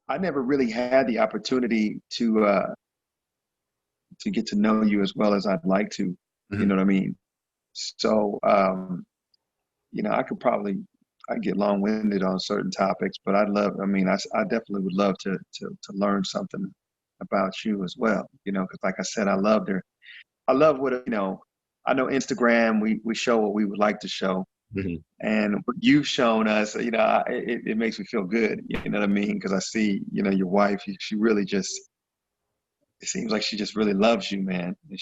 I never really had the opportunity to get to know you as well as I'd like to. You Mhm. know what I mean? So, I could probably I get long-winded on certain topics, but I mean, I definitely would love to learn something about you as well. Because like I said, I love I know Instagram, we show what we would like to show. Mhm. And what you've shown us, it makes me feel good. You know what I mean? Because I see, your wife, she really just, it seems like she just really loves you, man. And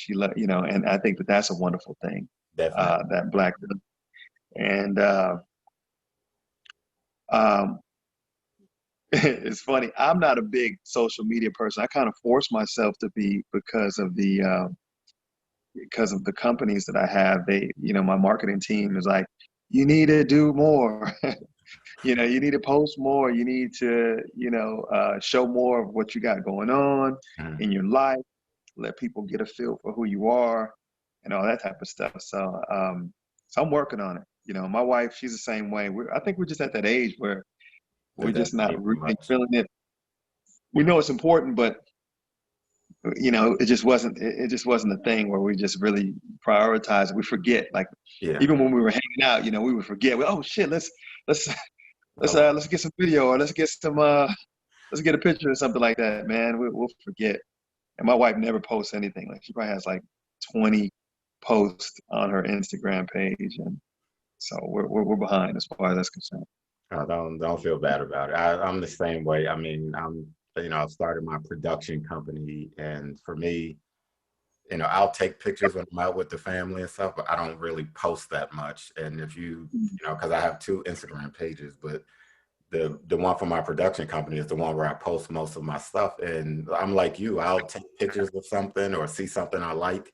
and I think that that's a wonderful thing, Definitely. that black, and, um, it's funny. I'm not a big social media person. I kind of force myself to be because of the companies that I have. My marketing team is like, you need to do more. You need to post more. You need to, show more of what you got going on Mhm. in your life. Let people get a feel for who you are and all that type of stuff. So I'm working on it. My wife, she's the same way. I think we're just at that age where we're It just doesn't not need too really much. feeling it. We know it's important, but it just wasn't a thing where we just really prioritize it. We forget, like Yeah. even when we were hanging out, we would forget. Oh shit, let's Oh, let's get some video, or let's get a picture or something like that, man. We'll forget. And my wife never posts anything. Like she probably has like 20 posts on her Instagram page, and so we're behind as far as that's concerned. don't feel bad about it. I'm the same way. I mean, I've started my production company, and for me, I'll take pictures when I'm out with the family and stuff, but I don't really post that much. And if because I have two Instagram pages, but the one for my production company is the one where I post most of my stuff. And I'm like you, I'll take pictures of something or see something I like,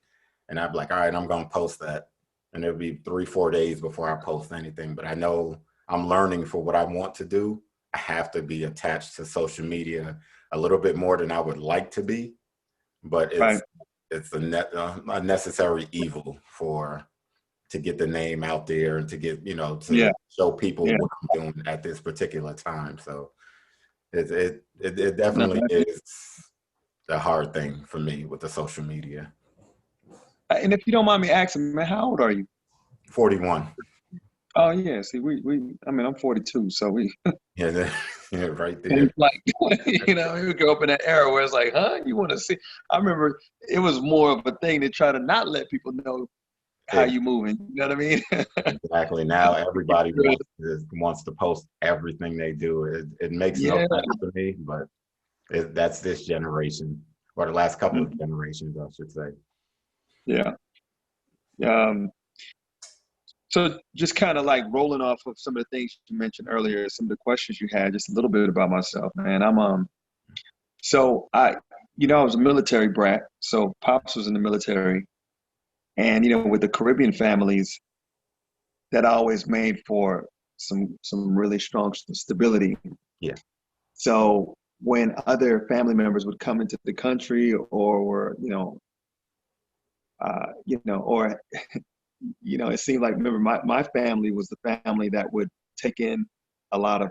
and I'm like, all right, I'm gonna post that. And it'll be 3, 4 days before I post anything. But I know I'm learning for what I want to do. I have to be attached to social media a little bit more than I would like to be, but Right. it's a necessary evil to get the name out there and to get Yeah. to show people Yeah. what I'm doing at this particular time. So it No, definitely is the hard thing for me with the social media. and if you don't mind me asking, man, how old are you? 41. Oh yeah. See, I mean, I'm 42, so we Yeah, yeah, right there. And like, we grew up in that era where it's like, huh? You want to see? I remember it was more of a thing to try to not let people know how you moving. You know what I mean? Exactly. Now everybody wants to post everything they do. It makes no Yeah. sense to me, but that's this generation, or the last couple of generations, I should say. Yeah. Um, so just kind of like rolling off of some of the things you mentioned earlier, some of the questions you had, just a little bit about myself, man. So I was a military brat. So pops was in the military, and with the Caribbean families, that always made for some really strong stability. Yeah. So when other family members would come into the country, or were or it seemed like, remember, my family was the family that would take in a lot of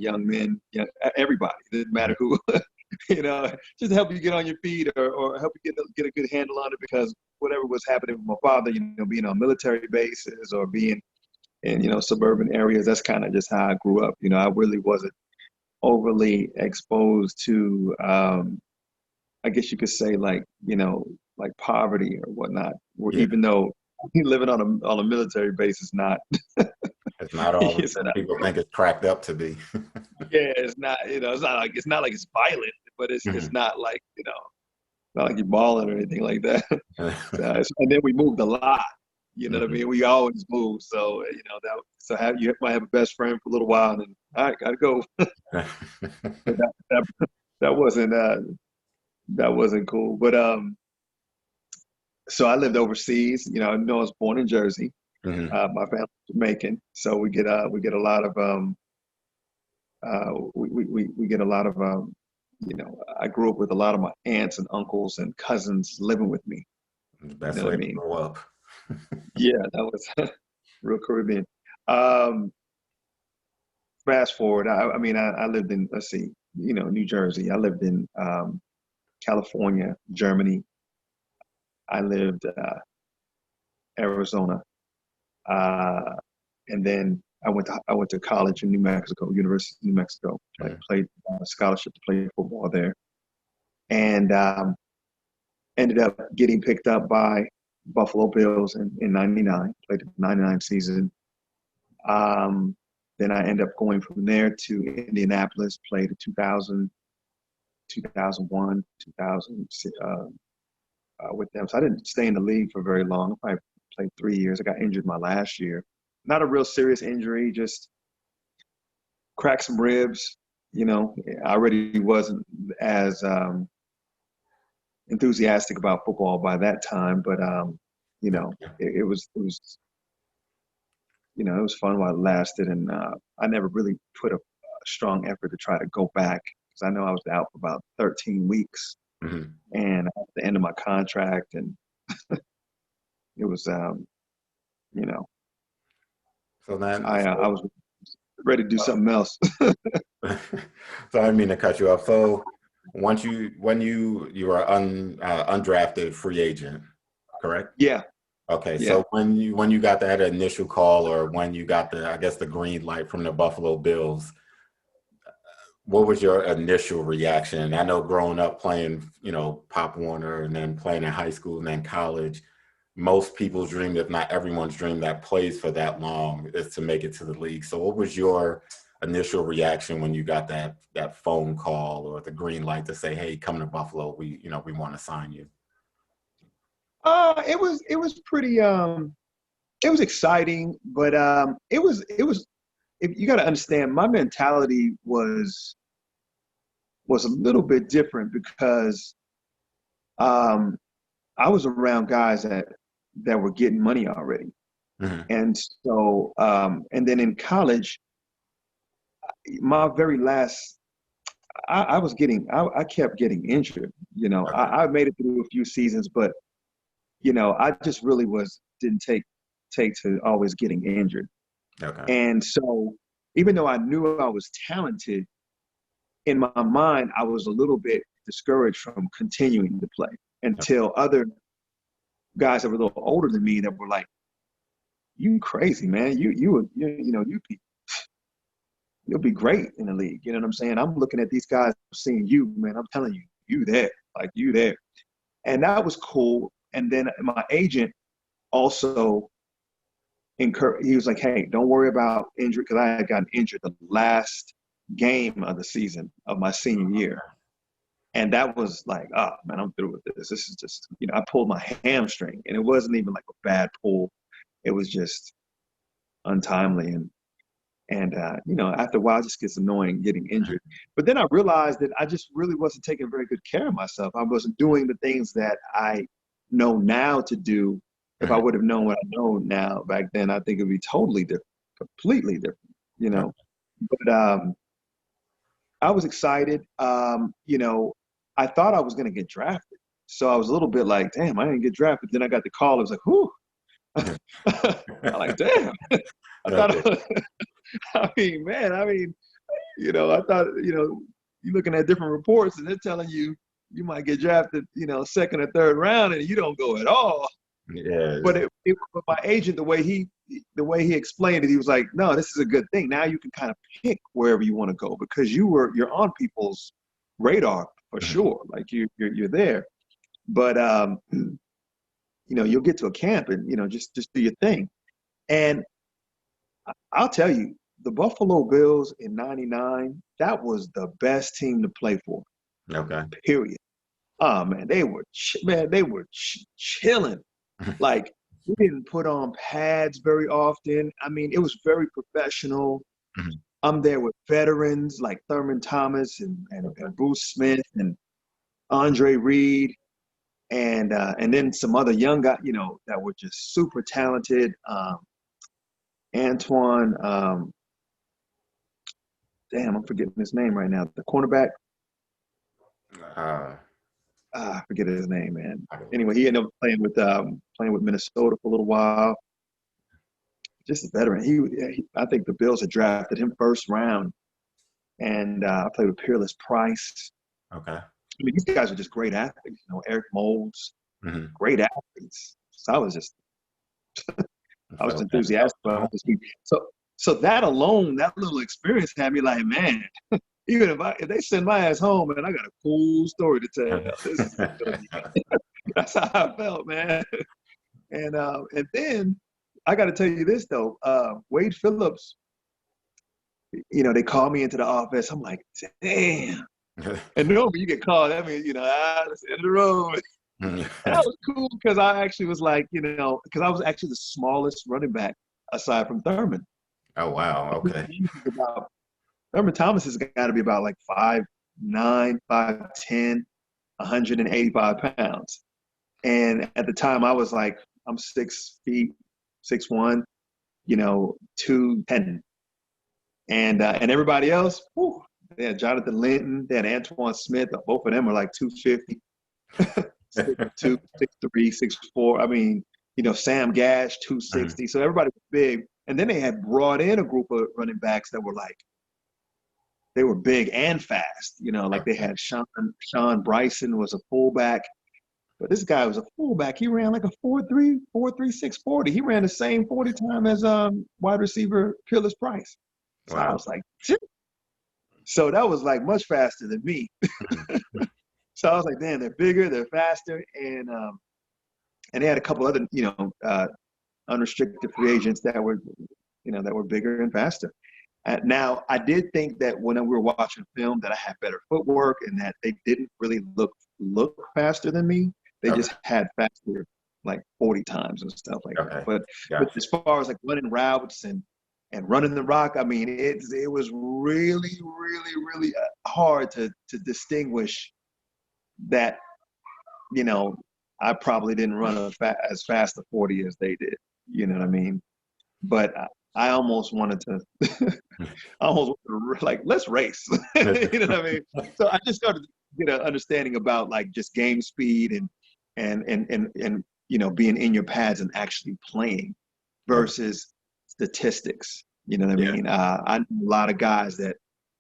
young men, everybody. It didn't matter who, just to help you get on your feet, or help you get a good handle on it, because whatever was happening with my father, being on military bases or being in suburban areas, that's kind of just how I grew up. I really wasn't overly exposed to, I guess you could say, like poverty or whatnot. Yeah. Even though living on a military base is not, It's not all it's that not, people think it's cracked up to be. yeah, it's not, it's not like it's violent, but it's Mhm. not like, not like you're balling or anything like that. And then we moved a lot. You know what I Mhm. mean? We always move, so you might have a best friend for a little while, and then all right, gotta go. But that wasn't that wasn't cool. But so I lived overseas. I know I was born in Jersey. Mhm. My family's Jamaican, so we get a lot of we get a lot of I grew up with a lot of my aunts and uncles and cousins living with me. The You best know what way I to mean? grow up. Yeah, that was real Caribbean. Um, Fast forward, I mean, I lived in, let's see, New Jersey. I lived in California, Germany. I lived Arizona, uh, and then I went to college in New Mexico, University of New Mexico. Played scholarship to play football there, and ended up getting picked up by Buffalo Bills in '99. Played the '99 season. Then I ended up going from there to Indianapolis. Played in 2000, 2001, 2000 with them. So I didn't stay in the league for very long. I probably played 3 years. I got injured my last year. Not a real serious injury, just cracked some ribs. I already wasn't as enthusiastic about football by that time, but it was fun while it lasted, and I never really put a strong effort to try to go back because I know I was out for about 13 weeks, Mm-hmm. and at the end of my contract, and it was, So then, I was ready to do something else. so I didn't mean to cut you off. So when you were undrafted free agent, correct? Yeah, Okay, yeah. so when you got that initial call, or when you got I guess the green light from the Buffalo Bills, what was your initial reaction? I know growing up playing, Pop Warner, and then playing in high school and then college, most people's dream, if not everyone's dream that plays for that long, is to make it to the league. So what was your initial reaction when you got that phone call or the green light to say, hey, come to Buffalo, we want to sign you? It was pretty it was exciting, but it was if you got to understand, my mentality was a little bit different because um I was around guys that were getting money already. Mm-hmm. And so and then in college, my very last I kept getting injured. Okay. I made it through a few seasons, but I just really didn't take to always getting injured. Okay. And so even though I knew I was talented, in my mind, I was a little bit discouraged from continuing to play until other guys that were a little older than me that were like, "You crazy, man? You'll be great in the league." You know what I'm saying? I'm looking at these guys, seeing you, man. I'm telling you, you there, like you there, and that was cool. And then my agent also encouraged. He was like, "Hey, don't worry about injury," because I had gotten injured the last game of the season of my senior year. And that was like, oh man, I'm through with this. This is just, I pulled my hamstring, and it wasn't even like a bad pull. It was just untimely, and after a while, it just gets annoying getting injured. But then I realized that I just really wasn't taking very good care of myself. I wasn't doing the things that I know now to do. If I Mhm. would have known what I know now back then, I think it'd be totally different, completely different. You know, but I was excited. I thought I was going to get drafted. So I was a little bit like, damn, I didn't get drafted. Then I got the call. It was like, whew. I like, damn. I thought, Okay. I mean, man, I thought, you're looking at different reports and they're telling you you might get drafted, second or third round, and you don't go at all. Yes. But my agent, the way he explained it, he was like, no, this is a good thing. Now you can kind of pick wherever you want to go because you're on people's radar for Mhm. sure. Like you're there. But you'll get to a camp and just do your thing. And I'll tell you, the Buffalo Bills in '99, that was the best team to play for. Okay. Period. Oh man, they were chilling. Like, we didn't put on pads very often. I mean, it was very professional. Mhm. I'm there with veterans like Thurman Thomas and Bruce Smith and Andre Reed and then some other young guys, that were just super talented. Antoine, damn, I'm forgetting his name right now. The cornerback, Uh, I forget his name, man. I don't Anyway, he ended up playing with Minnesota for a little while. Just a veteran. I think the Bills had drafted him first round and I played with Peerless Price. Okay. I mean, these guys are just great athletes. You know, Eric Molds, Mm-hmm. great athletes. So I was Felt that enthusiastic about this team. So that alone, that little experience had me like, man, even if they send my ass home, man, I got a cool story to tell. This is gonna be. That's how I felt, man. And then I got to tell you this though, Wade Phillips. You know, they called me into the office. I'm like, damn. And normally you get called. I mean, that's the end of the road. And that was cool because I actually was like, because I was actually the smallest running back aside from Thurman. Oh wow. Okay. Thurman Thomas has got to be about like 5'9", 5'10", 185 pounds. And at the time I was like, I'm 6 feet, 6'1", 210. And everybody else, whew, they had Jonathan Linton, they had Antoine Smith. Both of them are like 250, 6'2", 6'3", 6'4". I mean, Sam Gash, 260. So everybody was big. And then they had brought in a group of running backs that were like, they were big and fast. Like they had Sean Bryson was a fullback, but this guy was a fullback. He ran like a 4.3, 4.36 40. He ran the same 40 time as wide receiver Peerless Price. So I Wow. was like, so that was like much faster than me. So I was like, damn, they're bigger, they're faster, and they had a couple other, unrestricted free agents that were, that were bigger and faster. Now, I did think that when we were watching film that I had better footwork and that they didn't really look faster than me. They just had faster, like 40 times and stuff like that. But as far as like running routes and running the rock, I mean, it was really, really, really hard to distinguish that, I probably didn't run as fast a 40 as they did. You know what I mean? But I almost wanted to, like, let's race. You know what I mean? So I just started to get an understanding about like just game speed and being in your pads and actually playing versus statistics. You know what I mean? I know a lot of guys that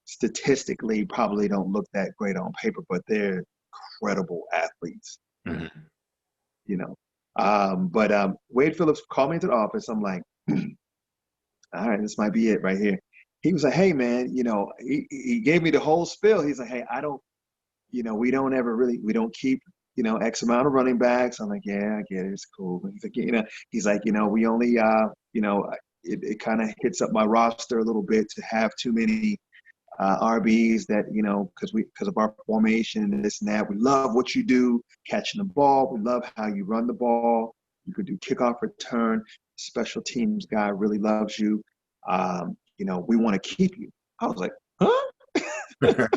statistically probably don't look that great on paper, but they're incredible athletes. But Wade Phillips called me into the office. I'm like, all right, this might be it right here. He was like, hey man, he gave me the whole spiel. He's like, hey, we don't keep, X amount of running backs. I'm like, yeah, I get it. It's cool. He's like, we only, it kind of hits up my roster a little bit to have too many RBs that, because of our formation and this and that. We love what you do, catching the ball. We love how you run the ball. You could do kickoff return. Special teams guy really loves you. We want to keep you. I was like, huh?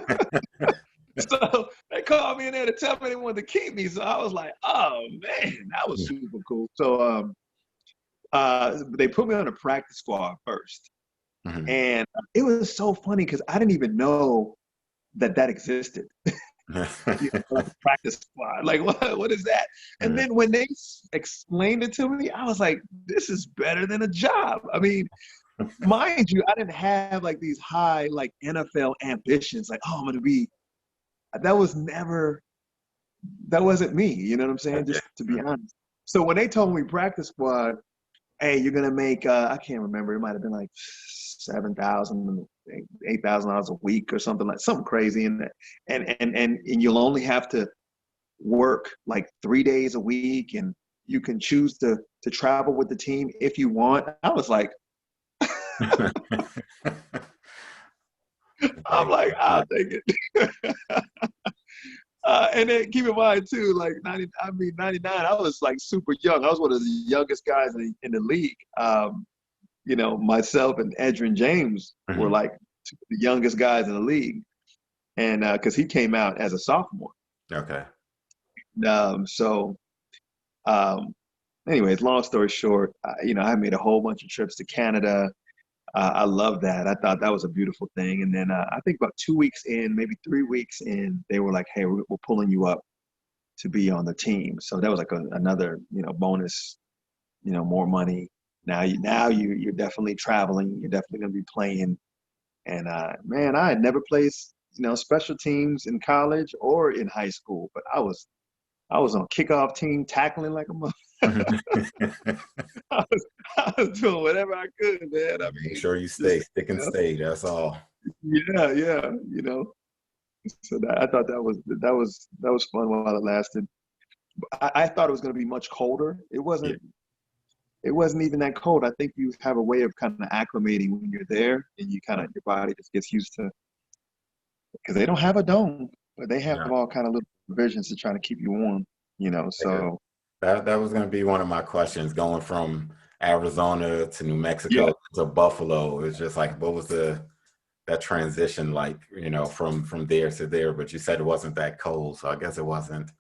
So they called me in there to tell me they wanted to keep me. So I was like, oh man, that was super cool. So they put me on a practice squad first. And it was so funny because I didn't even know that existed. Practice squad. Like, what is that? And then when they explained it to me, I was like, this is better than a job. I mean, mind you, I didn't have like these high like NFL ambitions. Like, oh, I'm going to be, that wasn't me. You know what I'm saying? Just to be honest. So when they told me practice squad, hey, you're going to make, I can't remember, it might've been like $7,000, $8,000 a week or something crazy. And you'll only have to work like 3 days a week and you can choose to travel with the team if you want. I was like, I'm like, I'll take it. And then keep in mind too, like 99, I was like super young. I was one of the youngest guys in the league. Myself and Edgerrin James were like the youngest guys in the league. And because he came out as a sophomore. Okay. Anyways, long story short, I made a whole bunch of trips to Canada. I love that. I thought that was a beautiful thing. And then I think about 2 weeks in, maybe 3 weeks in, they were like, hey, we're pulling you up to be on the team. So that was like another, bonus, more money. Now you're definitely traveling. You're definitely going to be playing. And man, I had never played, special teams in college or in high school, but I was on kickoff team tackling like a mother. I was, I was doing whatever I could, man. I Make mean, sure you just stay, stick and stay. That's all. yeah, yeah, So I thought that was fun while it lasted. I thought it was going to be much colder. It Yeah. wasn't. It wasn't even that cold. I think you have a way of kind of acclimating when you're there, and your body just gets used to, because they don't have a dome, but they have Yeah. all kind of little provisions to try to keep you warm. Yeah. So That was going to be one of my questions, going from Arizona to New yeah, Mexico to Buffalo. It's just like, what was that transition like, from there to there? But you said it wasn't that cold, so I guess it wasn't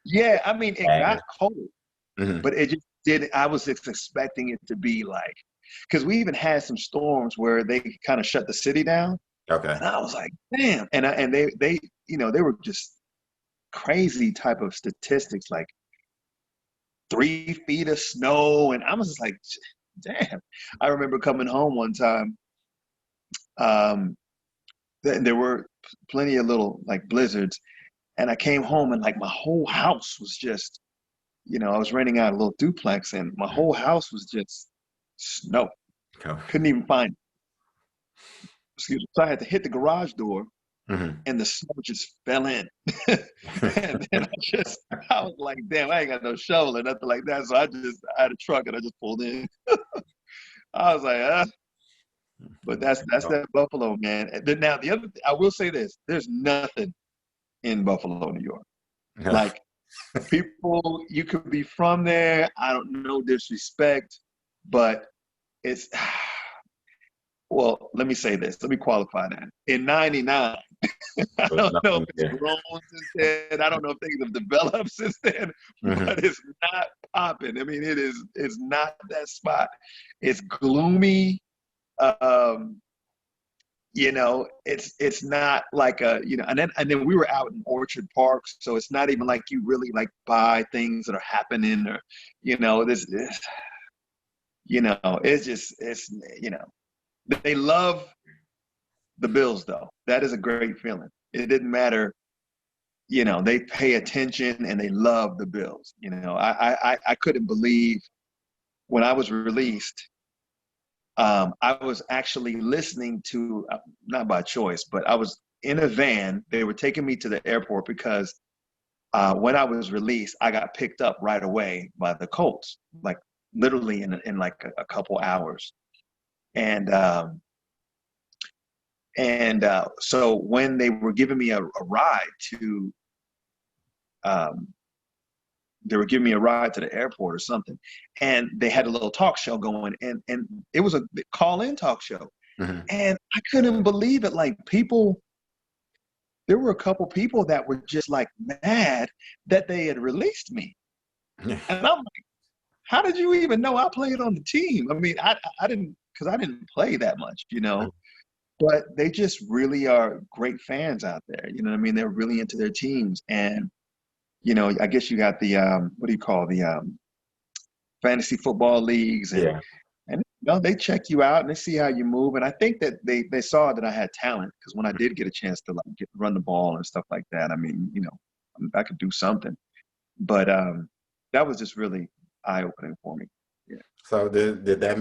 yeah. I mean, it got bad. cold, Hmm. but it just did. I was just expecting it to be like, because we even had some storms where they kind of shut the city down, Okay. and I was like, damn. And they they were just crazy type of statistics, like 3 feet of snow, and I was just like, damn. I remember coming home one time. Um, there were plenty of little like blizzards, and I came home and like my whole house was just, I was renting out a little duplex, and my whole house was just snow. Okay. Couldn't even find it. Excuse me. So I had to hit the garage door, Hmm. and the snow just fell in. And then I was like, damn, I ain't got no shovel or nothing like that. So I had a truck and I just pulled in. I was like, but that's that Buffalo, man. And then now the other, I will say this: there's nothing in Buffalo, New York. Like, people, you could be from there. I don't know, disrespect, but it's well. Let me say this. Let me qualify that. In '99, I There's don't know if nothing it's there. grown since then. I don't know if things have developed since then, Hmm. but it's not popping. I mean, it's not that spot. It's gloomy. Um, it's not like and then we were out in Orchard Park, so it's not even like you really like buy things that are happening, or this it's just they love the Bills, though. That is a great feeling. It didn't matter. They pay attention and they love the Bills. I couldn't believe when I was released. I was actually listening to, not by choice, but I was in a van. They were taking me to the airport because when I was released, I got picked up right away by the Colts, like literally in like a couple hours. And so when they were giving me a ride to, um, the airport or something, and they had a little talk show going, and it was a call-in talk show. Hmm. And I couldn't believe it. Like, there were a couple people that were just like mad that they had released me. And I'm like, how did you even know I played on the team? I mean, I didn't, because I didn't play that much. But they just really are great fans out there. You know what I mean? They're really into their teams. And, I guess you got the, what do you call the fantasy football leagues, and Yeah. they check you out and they see how you move. And I think that they saw that I had talent, because when I did get a chance to like run the ball and stuff like that, I mean, I could do something. But that was just really eye opening for me. Yeah. So did that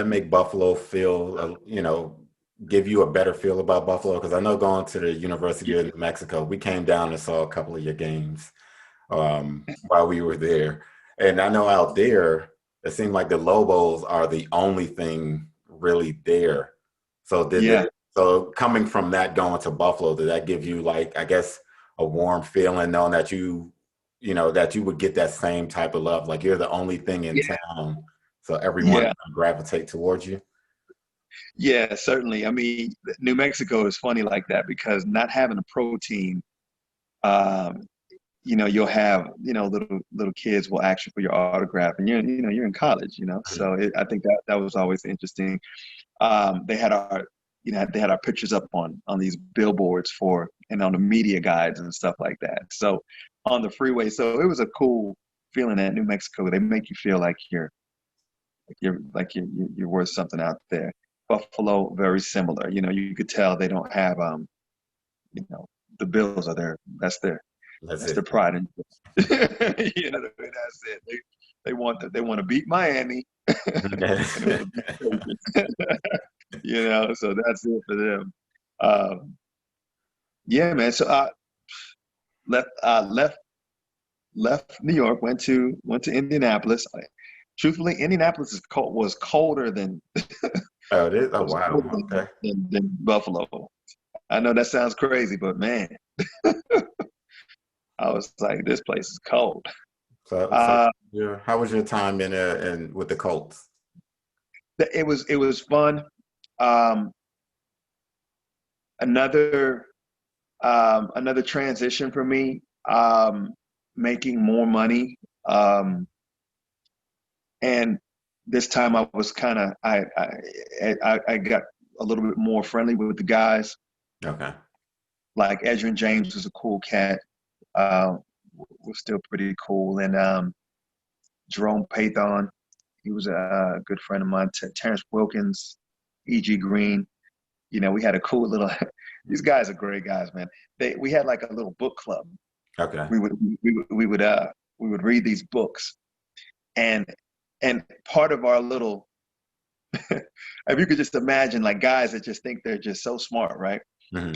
make Buffalo feel, give you a better feel about Buffalo? Because I know, going to the University of New Mexico, we came down and saw a couple of your games while we were there. And I know out there, it seemed like the Lobos are the only thing really there. So Yeah. so coming from that, going to Buffalo, did that give you, like, I guess, a warm feeling, knowing that that you would get that same type of love, like you're the only thing in Yeah. town, so everyone Yeah. gravitate towards you? Yeah, certainly. I mean, New Mexico is funny like that, because not having a pro team, um, you'll have, little kids will ask you for your autograph, and you're in college. So I think that was always interesting. They had our pictures up on these billboards and on the media guides and stuff like that. So on the freeway, so it was a cool feeling at New Mexico. They make you feel like you're worth something out there. Buffalo, very similar. You could tell they don't have you know, the Bills are their That's that's their it. pride and that's it. They want to beat Miami and they want to beat the Patriots. So that's it for them. Um, yeah, man. So I left New York, went to Indianapolis. Truthfully, Indianapolis was colder than Oh, it is. Oh, was wow. colder Okay. than Buffalo. I know that sounds crazy, but man, I was like, this place is cold. So Uh, how was your time in with the Colts? it was fun. Um, another another transition for me. Making more money. And this time I was kind of I got a little bit more friendly with the guys. Okay. Like Edgerrin James was a cool cat. Uh, was still pretty cool, and Jerome Pathon, he was a good friend of mine. Terrence Wilkins, E.G. Green. We had a cool little. These guys are great guys, man. We had like a little book club. Okay. We would we would we would uh we would read these books, and part of our little, if you could just imagine, like guys that just think they're just so smart, right? Hmm.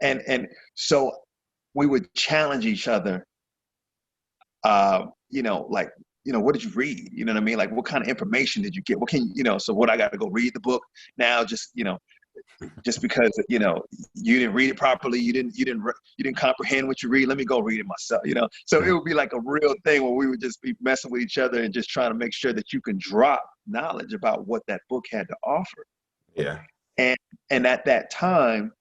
And so we would challenge each other. Like, what did you read? You know what I mean? Like, what kind of information did you get? What can so what, I got to go read the book now? Just because you didn't read it properly, you didn't comprehend what you read. Let me go read it myself. So it would be like a real thing where we would just be messing with each other and just trying to make sure that you can drop knowledge about what that book had to offer. Yeah. And at that time,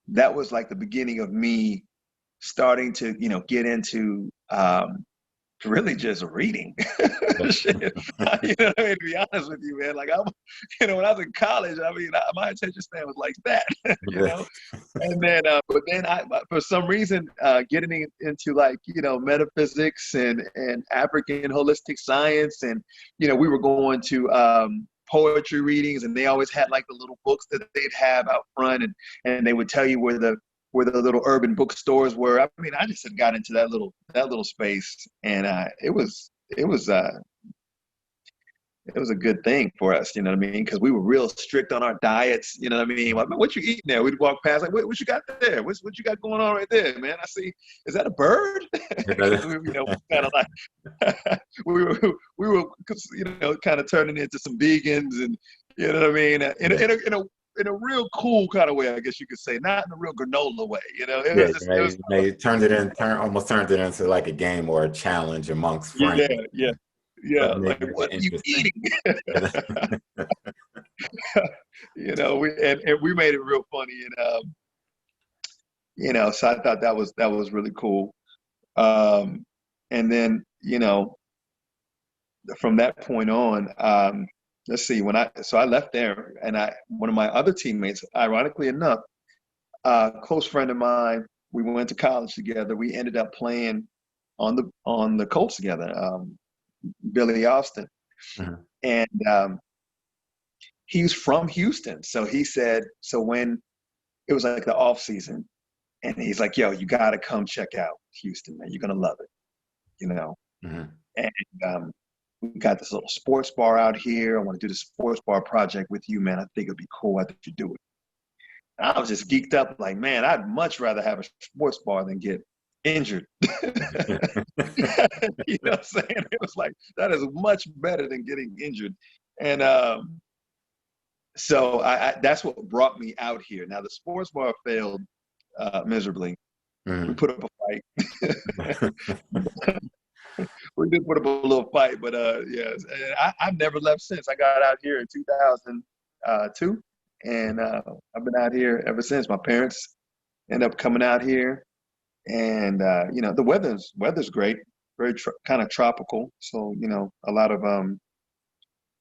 that was like the beginning of me starting to get into really just reading. Shit. What I mean, to be honest with you, man. Like when I was in college, I mean, my attention span was like that. you Yeah. know. And then, but then for some reason, getting into like metaphysics and African holistic science, and we were going to poetry readings, and they always had like the little books that they'd have out front, and they would tell you where the little urban bookstores were. I mean, I just had got into that little space, and it was a good thing for us, you know what I mean? Because we were real strict on our diets, you know what I mean? Like, what you eating there? We'd walk past, like, what you got there? What you got going on right there, man? I see. Is that a bird? Because we kind of like we were kind of turning into some vegans, and you know what I mean? Yeah. In a real cool kind of way, I guess you could say, not in a real granola way. It Yeah, was just, it was, almost turned it into like a game or a challenge amongst friends. yeah, yeah, yeah. But maybe Like, make what it are you interesting. eating? And we made it real funny, and so I thought that was really cool. And then, from that point on, let's see, so I left there, and one of my other teammates, ironically enough, a close friend of mine, we went to college together. We ended up playing on the Colts together, Billy Austin, Mhm. and he's from Houston. So he said, so when it was like the off season, and he's like, "Yo, you got to come check out Houston, man. You're gonna love it, you know." Mhm. And we got this little sports bar out here. I want to do the sports bar project with you, man. I think it'd be cool. I think you do it. I was just geeked up, like, man, I'd much rather have a sports bar than get injured. What I'm saying? It was like, that is much better than getting injured. And so that's what brought me out here. Now, the sports bar failed miserably. We Mhm. put up a fight. We did put up a little fight, but yes, and I've never left since. I got out here in 2002, and I've been out here ever since. My parents end up coming out here, and the weather's great, very kind of tropical. So a lot of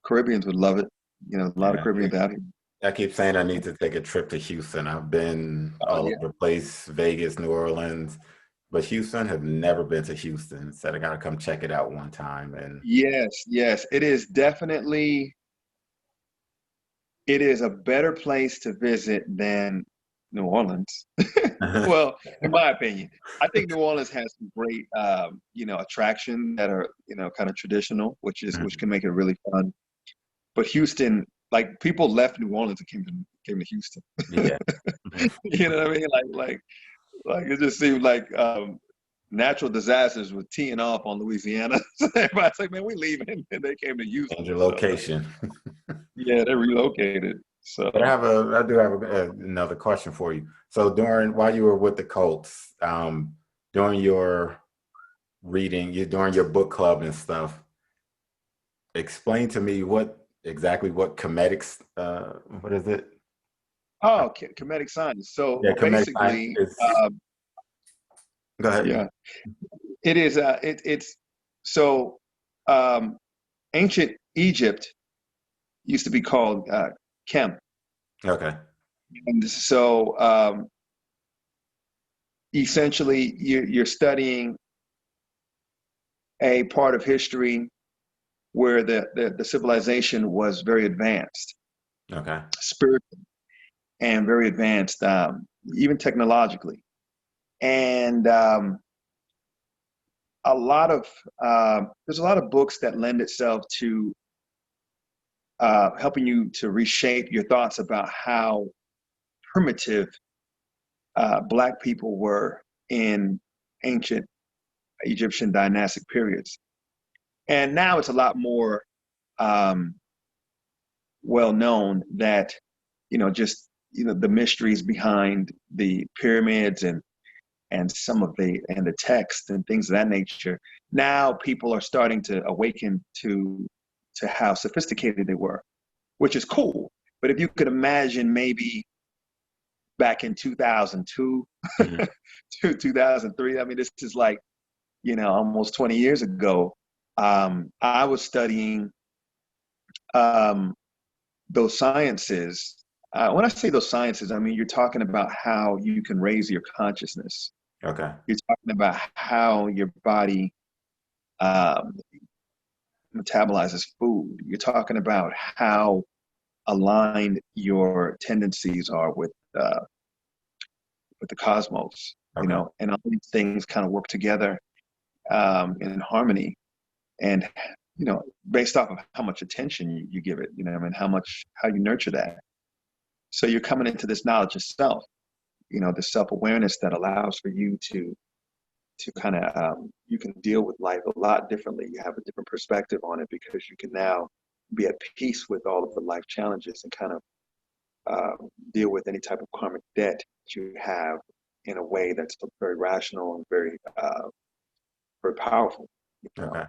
Caribbeans would love it. A lot of Yeah, Caribbeans out here. I keep saying I need to take a trip to Houston. I've been Oh all yeah. over the place, Vegas, New Orleans, but Houston, have never been to Houston. Said I got to come check it out one time. And Yes, yes, it is definitely. it is a better place to visit than New Orleans. Well, in my opinion, I think New Orleans has some great, attraction that are, kind of traditional, which can make it really fun. But Houston, like people left New Orleans and came to Houston. Yeah. You know what I mean? Like it just seemed like natural disasters were teeing off on Louisiana. So everybody's like, man, we leaving, and they came to And Houston. your So location. yeah, they relocated. So But I do have another question for you. So while you were with the Colts, during your reading, during your book club and stuff, explain to me what comedics, what is it? oh, comedic science. So Yeah, comedic science basically, is. Go ahead. yeah, it is. It's so um, ancient Egypt used to be called Chem, Okay. and so essentially you're studying a part of history where the civilization was very advanced, Okay. spiritually, and very advanced, even technologically, and a lot of there's a lot of books that lend itself to helping you to reshape your thoughts about how primitive Black people were in ancient Egyptian dynastic periods. And now it's a lot more um, well known that, just, the mysteries behind the pyramids and some of the text and things of that nature. Now people are starting to awaken to how sophisticated they were, which is cool. But if you could imagine maybe back in 2002 Mhm. to 2003, I mean, this is like, almost 20 years ago. I was studying um, those sciences. When I say those sciences, I mean, you're talking about how you can raise your consciousness. Okay. You're talking about how your body um, metabolizes food. You're talking about how aligned your tendencies are with the cosmos, Okay. and all these things kind of work together in harmony, and based off of how much attention you give it, I mean, how you nurture that. So you're coming into this knowledge of self, the self-awareness that allows for you to kind of you can deal with life a lot differently. You have a different perspective on it because you can now be at peace with all of the life challenges and kind of deal with any type of karmic debt that you have in a way that's very rational and very powerful. You know, Okay.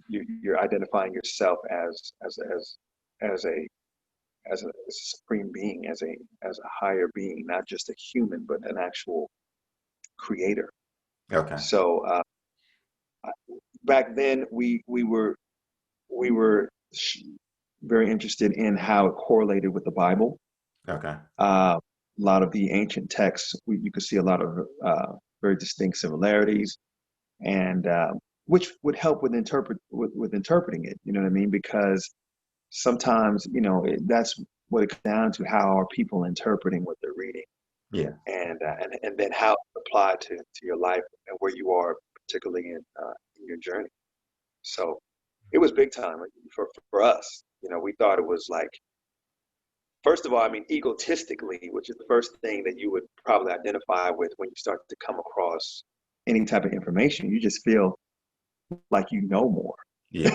you're identifying yourself as a as a supreme being, as a higher being, not just a human, but an actual creator. Okay. So back then, we were very interested in how it correlated with the Bible. Okay. A lot of the ancient texts, you could see a lot of very distinct similarities, and which would help with interpreting it. You know what I mean? Because sometimes, that's what it comes down to: how are people interpreting what they're reading, Yeah. and then how it apply to your life and where you are, particularly in your journey. So it was big time for us. We thought it was like, first of all, I mean, egotistically, which is the first thing that you would probably identify with when you start to come across any type of information. You just feel like you know more. Yeah.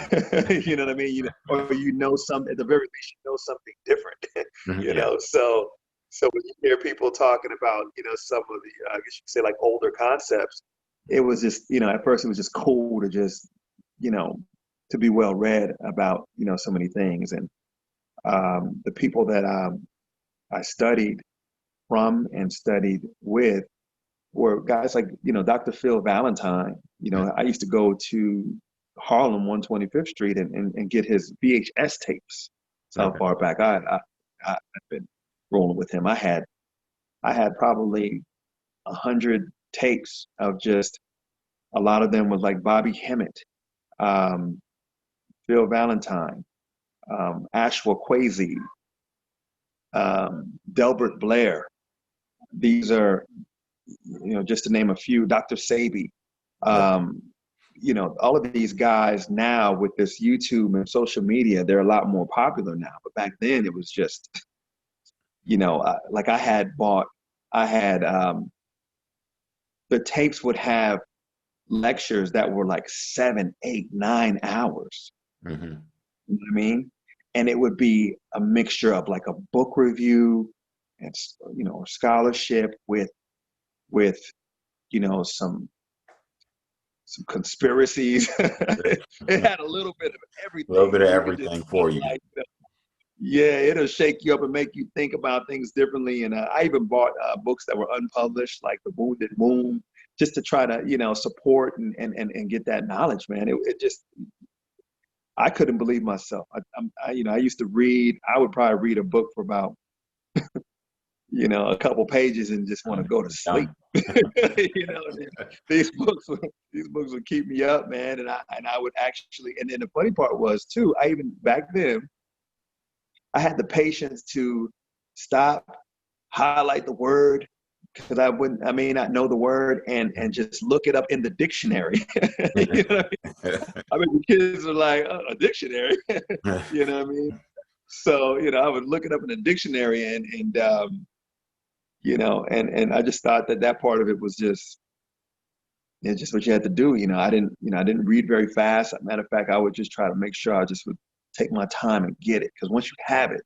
You know what I mean? Or something, at the very least, you know something different. Mhm. Yeah. So when you hear people talking about, some of the, I guess you could say, like, older concepts, it was just, at first it was just cool to just, you know, to be well read about, so many things. And the people that I studied from and studied with were guys like, Dr. Phil Valentine. I used to go to Harlem, 125th Street, and get his VHS tapes. That's how Okay. far back I've been rolling with him. I had probably 100 tapes of just, a lot of them was like Bobby Hemmett, um, Phil Valentine, Ashwa Kwesi, Delbert Blair. These are, just to name a few, Dr. Sabi. Yep. All of these guys now with this YouTube and social media, they're a lot more popular now. But back then it was just, like I had, the tapes would have lectures that were like 7, 8, 9 hours. Mm-hmm. You know what I mean? And it would be a mixture of like a book review and, scholarship with, some conspiracies. It had a little bit of A little everything. bit of You could just everything for you. like, yeah, it'll shake you up and make you think about things differently. And I even bought books that were unpublished, like The Wounded Womb, just to try to, support and get that knowledge, man. It just, I couldn't believe myself. I used to read. I would probably read a book for about, a couple pages and just want to go to sleep. you know, these books would keep me up, man. And I would actually, and then the funny part was too, I even back then, I had the patience to stop, highlight the word, because I may not know the word, and just look it up in the dictionary. You know what I mean? The kids are like, oh, a dictionary. You know what I mean? So, I would look it up in the dictionary and I just thought that part of it was just, it's just what you had to do. I didn't read very fast. As a matter of fact, I would just try to make sure I just would take my time and get it. Because once you have it,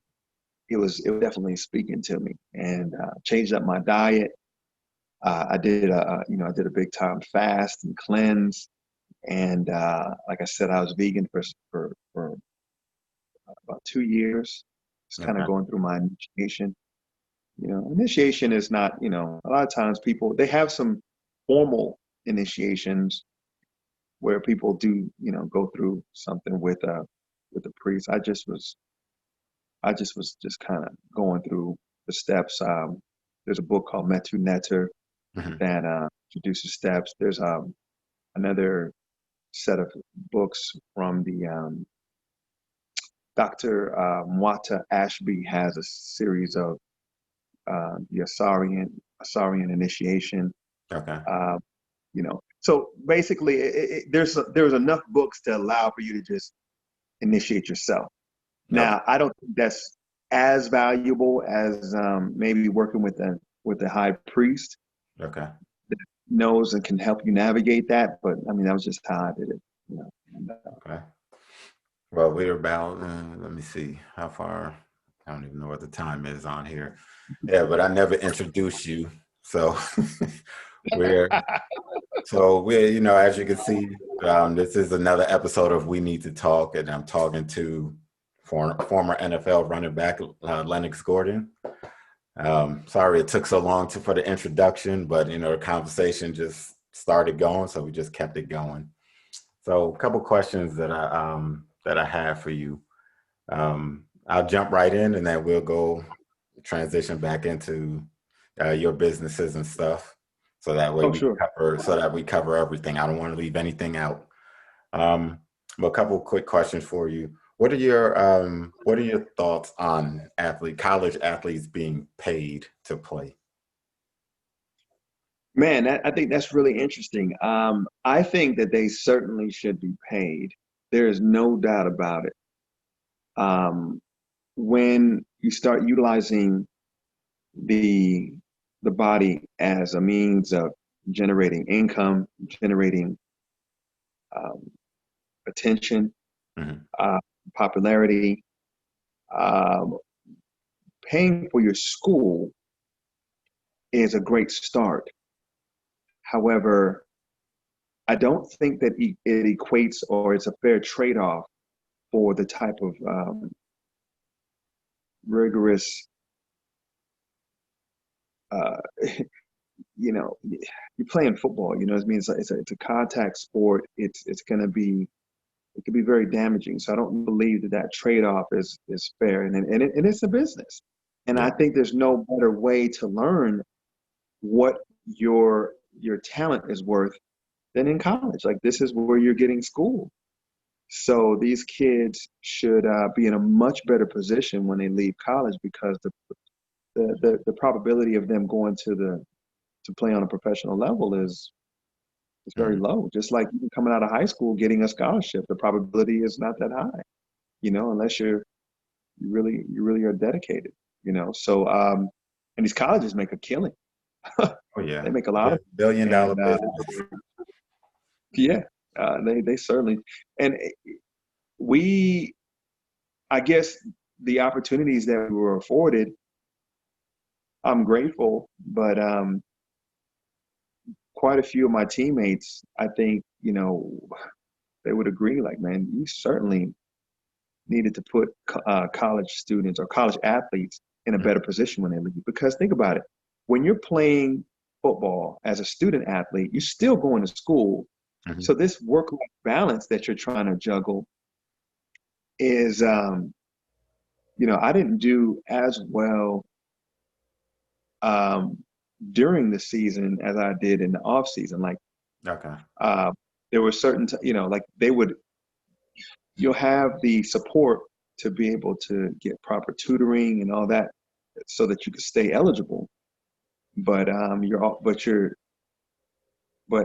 it was definitely speaking to me, and changed up my diet. I did a big time fast and cleanse. And like I said, I was vegan for about 2 years, just kind of Okay. going through my initiation. Initiation is not, a lot of times people, they have some formal initiations where people do, go through something with the priest. I just was just kind of going through the steps. There's a book called Metu Neter Mm-hmm. that introduces steps. There's another set of books from the Dr. Mwata Ashby has a series of the Asarian initiation. Okay. So basically, there's enough books to allow for you to just initiate yourself. Okay. Now, I don't think that's as valuable as maybe working with a high priest Okay. that knows and can help you navigate that. But I mean, that was just how I did it. And, Okay. Well, we're about, let me see how far. I don't even know what the time is on here. Yeah, but I never introduced you. So we're, as you can see, this is another episode of We Need to Talk, and I'm talking to former NFL running back, Lennox Gordon. Sorry it took so long for the introduction, but, the conversation just started going, so we just kept it going. So a couple questions that I have for you. I'll jump right in, and then we'll go transition back into your businesses and stuff. So that way sure. we cover everything. I don't want to leave anything out. But a couple quick questions for you. What are your thoughts on college athletes being paid to play? Man, I think that's really interesting. I think that they certainly should be paid. There is no doubt about it. When you start utilizing the body as a means of generating income, generating attention, Mm-hmm. popularity, um, paying for your school is a great start. However, I don't think that it equates, or it's a fair trade-off for the type of rigorous, uh, you're playing football. You know what I mean? It's a contact sport. It can be very damaging. So I don't believe that trade-off is fair, and it's a business. And Yeah. I think there's no better way to learn what your talent is worth than in college. Like, this is where you're getting schooled. So these kids should be in a much better position when they leave college, because the probability of them going to play on a professional level is very Mhm. low. Just like even coming out of high school getting a scholarship, the probability is not that high, unless you really are dedicated, So and these colleges make a killing. Oh They yeah. make a lot of, Billion dollar and business. yeah, they certainly, and we, I guess, the opportunities that we were afforded, I'm grateful, but quite a few of my teammates, I think, they would agree, like, man, you certainly needed to put college students or college athletes in a better position when they leave. Because think about it, when you're playing football as a student athlete, you're still going to school. Mhm. So this work-life balance that you're trying to juggle is, I didn't do as well um, during the season as I did in the off season. Like, Okay. uh, there were certain, like you'll have the support to be able to get proper tutoring and all that, so that you could stay eligible. But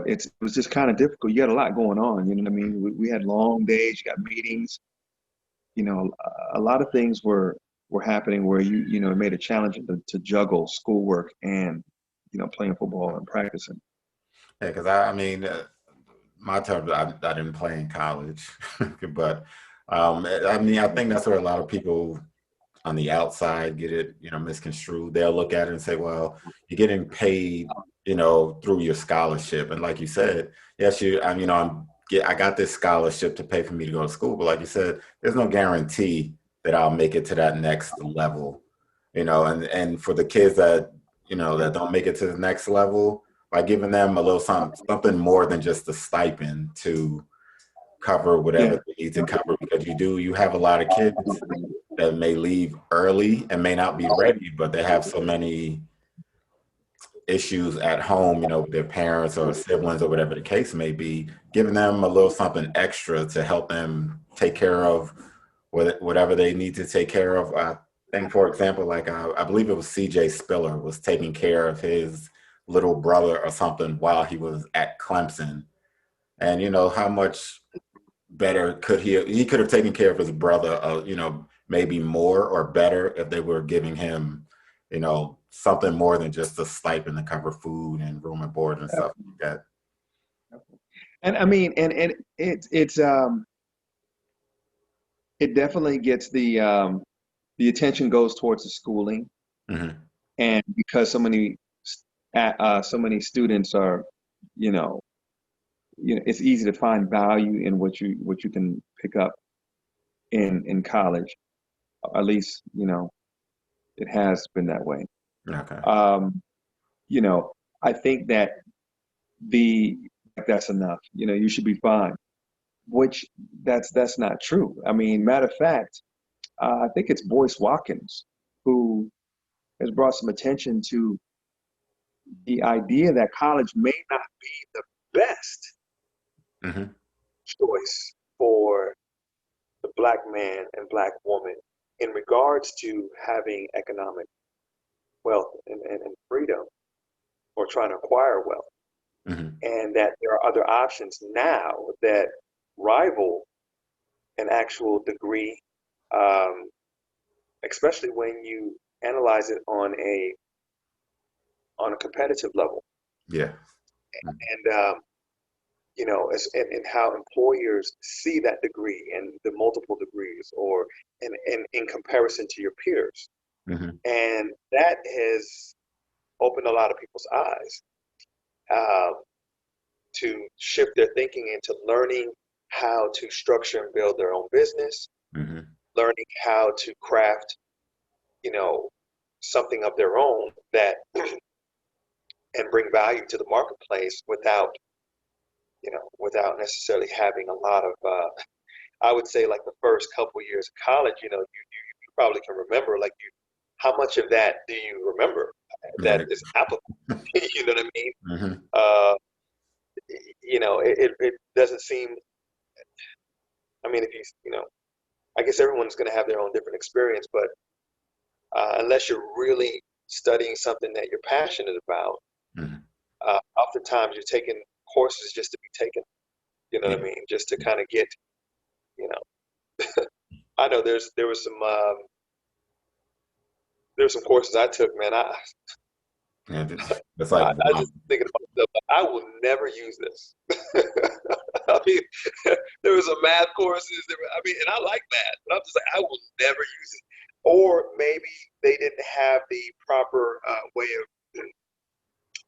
it was just kind of difficult. You had a lot going on. You know what I mean? We had long days. You got meetings. A lot of things were happening where it made it challenging to juggle schoolwork and playing football and practicing. Yeah, because I mean, my terms, I didn't play in college, but I mean, I think that's where a lot of people on the outside get it, misconstrued. They'll look at it and say, well, you're getting paid, through your scholarship. And like you said, yes, I got this scholarship to pay for me to go to school. But like you said, there's no guarantee that I'll make it to that next level, and for the kids that don't make it to the next level, by giving them a little something more than just a stipend to cover whatever Yeah, they need to cover, because you have a lot of kids that may leave early and may not be ready, but they have so many issues at home, with their parents or siblings or whatever the case may be, giving them a little something extra to help them take care of whatever they need to take care of. I think, for example, like I believe it was CJ Spiller was taking care of his little brother or something while he was at Clemson. And how much better could he could have taken care of his brother, maybe more or better if they were giving him, something more than just a stipend to cover food and room and board and stuff like that. and I mean, and it definitely gets the attention goes towards the schooling, Hmm. and because so many students are, you know, it's easy to find value in what you can pick up in college. At least, it has been that way. Okay. Um, I think that the that's enough. You should be fine. Which that's not true. I mean, matter of fact, I think it's Boyce Watkins who has brought some attention to the idea that college may not be the best Hmm. choice for the black man and black woman in regards to having economic wealth and freedom, or trying to acquire wealth. Hmm. And that there are other options now that rival an actual degree, um, especially when you analyze it on a competitive level. Yeah. And and how employers see that degree and the multiple degrees, or in comparison to your peers. Hmm. And that has opened a lot of people's eyes, uh, to shift their thinking into learning how to structure and build their own business, Hmm. learning how to craft, you know, something of their own that and bring value to the marketplace without necessarily having a lot of, I would say, like the first couple of years of college, you probably can remember, like, how much of that do you remember that Yeah. is applicable? You know what I mean? Hmm. Uh, it doesn't seem I mean, if I guess everyone's going to have their own different experience, but unless you're really studying something that you're passionate about, Mhm. oftentimes you're taking courses just to be taken. You know Yeah. what I mean? Just to kind of get, you know. I know there were some courses I took, man. Yeah, it's like I just thinking about myself, like, I will never use this. I mean, there was some math courses. I mean, and I like math, but I'm just like, I will never use it. Or maybe they didn't have the proper way of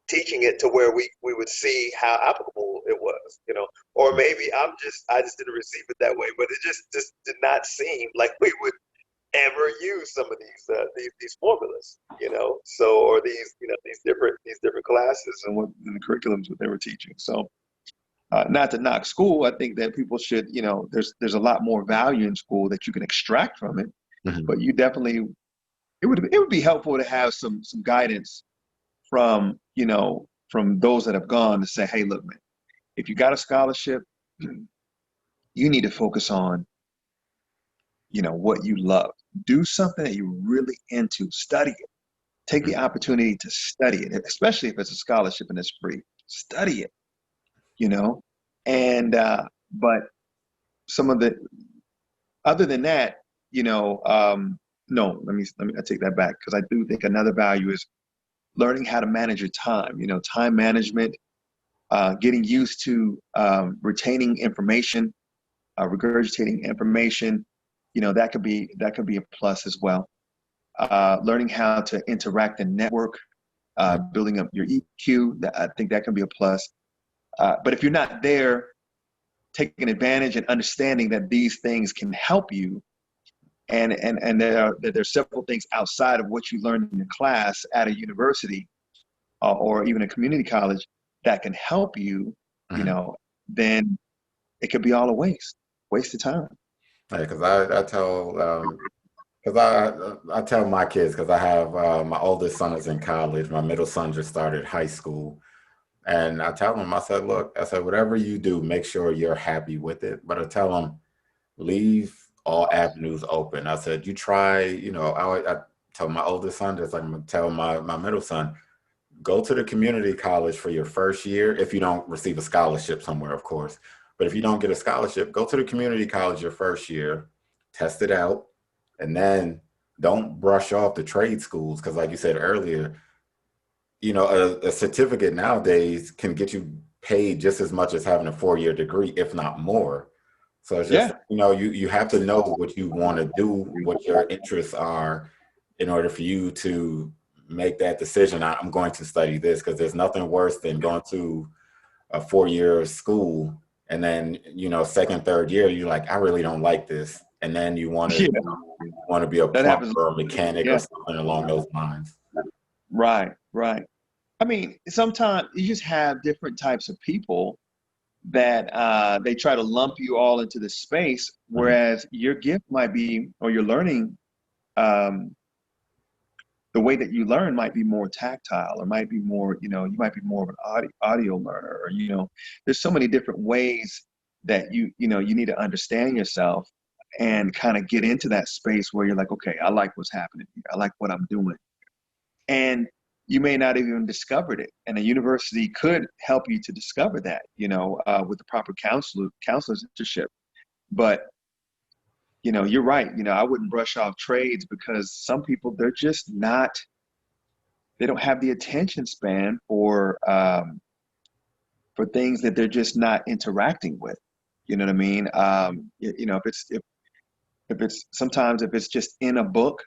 teaching it to where we would see how applicable it was, or maybe I just didn't receive it that way, but it just did not seem like we would ever use some of these formulas, so, or these different classes and what and the curriculums what they were teaching. So not to knock school, I think that people should, there's a lot more value in school that you can extract from it, Mhm. but you definitely it would be helpful to have some guidance from from those that have gone to say, hey, look, man, if you got a scholarship, you need to focus on what you love. Do something that you're really into. Study it. Take the opportunity to study it, especially if it's a scholarship and it's free. Study it, you know. And but some of the other than that, no, let me I take that back because I do think another value is learning how to manage your time. Time management, getting used to retaining information, regurgitating information. That could be a plus as well. Learning how to interact and network, building up your EQ. I think that can be a plus. But if you're not there, taking advantage and understanding that these things can help you, and there's several things outside of what you learned in the class at a university or even a community college that can help you, Mhm. then it could be all a waste of time. Yeah, because I tell because I tell my kids because I have my oldest son is in college, my middle son just started high school, and I tell them, I said, look, I said, whatever you do, make sure you're happy with it. But I tell them, leave all avenues open. I said, you try, I tell my oldest son this, like I'm gonna tell my middle son, go to the community college for your first year if you don't receive a scholarship somewhere, of course. But if you don't get a scholarship, go to the community college your first year, test it out, and then don't brush off the trade schools because, like you said earlier, a certificate nowadays can get you paid just as much as having a 4-year degree, if not more. So it's just, Yeah, you have to know what you want to do, what your interests are, in order for you to make that decision. I'm going to study this because there's nothing worse than going to a 4-year school and then, second, third year, you're like, I really don't like this. And then you want to yeah, be a that plumber happens. or a mechanic or Yeah, something along those lines. right, right. I mean, sometimes you just have different types of people that they try to lump you all into this space, Mhm. whereas your gift might be, or your learning, um, the way that you learn might be more tactile, or might be more, you might be more of an audio learner, or there's so many different ways that you need to understand yourself and kind of get into that space where you're like, okay, I like what's happening here. I like what I'm doing. And you may not have even discovered it. And a university could help you to discover that, with the proper counselor's internship. But, you're right. I wouldn't brush off trades because some people, they don't have the attention span for things that they're just not interacting with. You know what I mean? If it's sometimes if it's just in a book,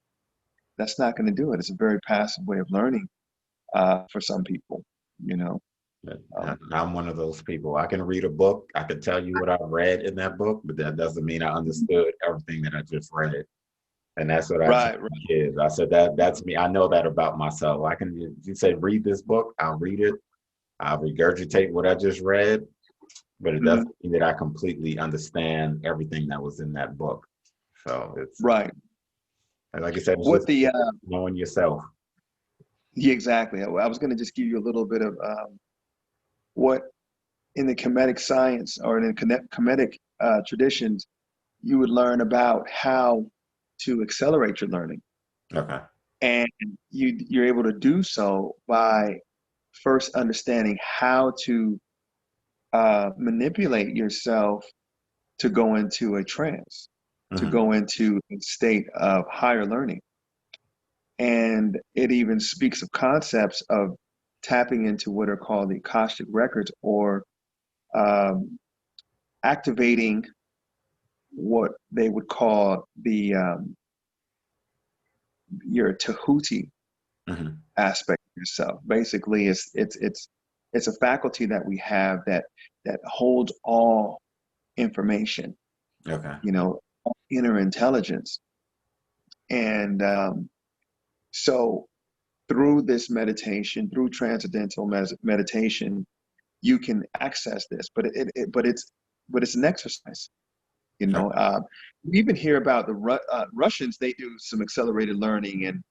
that's not going to do it. It's a very passive way of learning for some people. You know. But Um, I'm one of those people. I can read a book. I can tell you what I read in that book, but that doesn't mean I understood everything that I just read. And that's what I tell right. Right. my kids. I said that's me. I know that about myself. You say read this book, I'll read it. I'll regurgitate what I just read, but it Mhm. doesn't mean that I completely understand everything that was in that book. So it's Right. like you said, it's What just the knowing yourself. Yeah, exactly. I was going to just give you a little bit of what in the comedic science or in the comedic traditions. you would learn about how to accelerate your learning. Okay. And you're able to do so by first understanding how to manipulate yourself to go into a trance, to Hmm. go into a state of higher learning. And it even speaks of concepts of tapping into what are called the Akashic records, or um, activating what they would call the your Tahuti Hmm. aspect of yourself. Basically, it's a faculty that we have that holds all information, Okay. inner intelligence. And so through this meditation, through transcendental meditation, you can access this. But it's an exercise. You Okay. know, we even hear about the Russians. They do some accelerated learning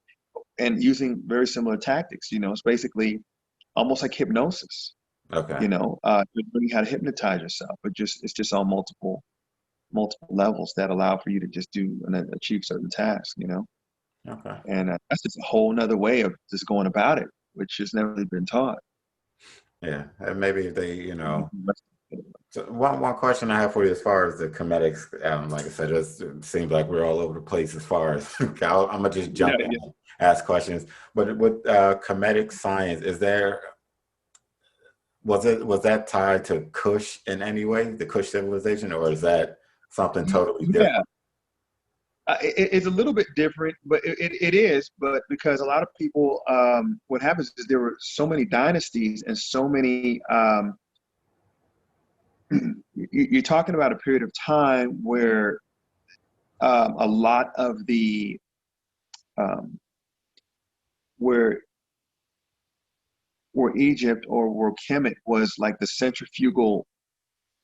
and using very similar tactics. It's basically almost like hypnosis. Okay. You're learning how to hypnotize yourself, but it's just on multiple levels that allow for you to just do and achieve certain tasks. Okay. And that's just a whole nother way of just going about it, which has never really been taught. Yeah. And maybe if they, so one question I have for you as far as the comedics, like I said, it seems like we're all over the place as far as I'm gonna just Yeah, jump in yeah. and ask questions. But with comedic science, was that tied to Kush in any way, the Kush civilization, or is that something totally Yeah. different? It's a little bit different, but it is. But because a lot of people, what happens is there were so many dynasties and so many. You're talking about a period of time where a lot of the um, where where Egypt or where Kemet was like the centrifugal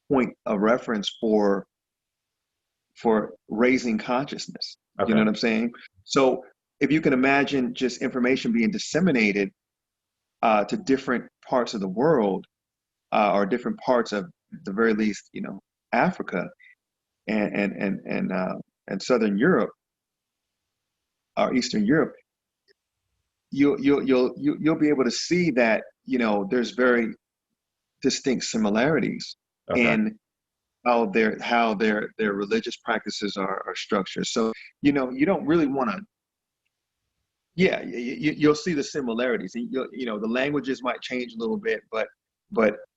point of reference for raising consciousness. You know Okay. what I'm saying? So if you can imagine just information being disseminated to different parts of the world, or different parts of, at the very least, Africa and Southern Europe or Eastern Europe, you'll be able to see that there's very distinct similarities Okay. in how their religious practices are structured. So you don't really want to. Yeah, you'll see the similarities. The languages might change a little bit, but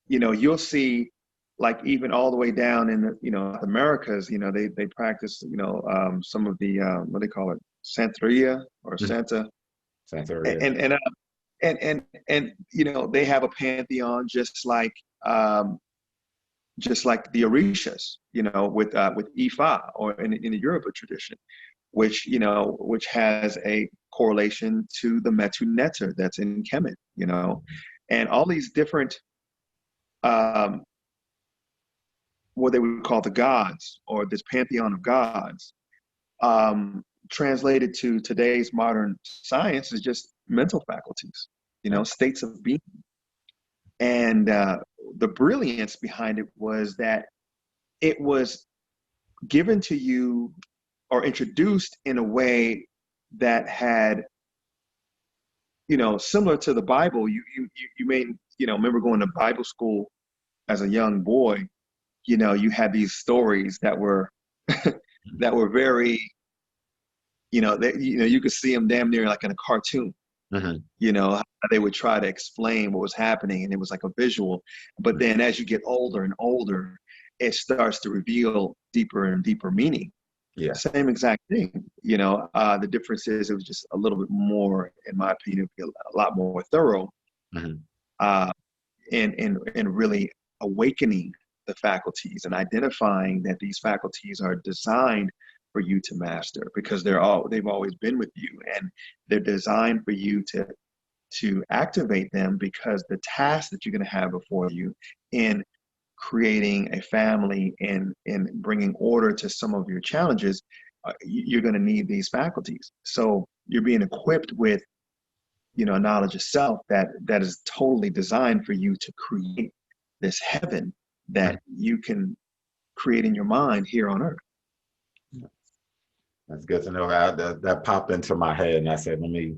you'll see, like, even all the way down in the Americas. They practice some of the what they call it, Santeria or Mhm. Santa, Santeria. and and uh, and they have a pantheon um, just like the Orishas, with Ifa, or in the Yoruba tradition, which has a correlation to the Metu Neter that's in Kemet, and all these different um, what they would call the gods, or this pantheon of gods, translated to today's modern science is just mental faculties, Okay. states of being. And the brilliance behind it was that it was given to you or introduced in a way that had, similar to the Bible. You may, remember going to Bible school as a young boy. You had these stories that were that were very, that you could see them damn near like in a cartoon. Hmm. How they would try to explain what was happening, and it was like a visual. But then as you get older and older, it starts to reveal deeper and deeper meaning. Yeah. Same exact thing. The difference is it was just a little bit more, in my opinion, a lot more thorough, Hmm. uh, in really awakening the faculties and identifying that these faculties are designed for you to master, because they've always been with you, and they're designed for you to activate them, because the task that you're going to have before you in creating a family and in bringing order to some of your challenges, you're going to need these faculties. So you're being equipped with knowledge of self that is totally designed for you to create this heaven that you can create in your mind here on earth. That's good to know. That popped into my head, and I said, let me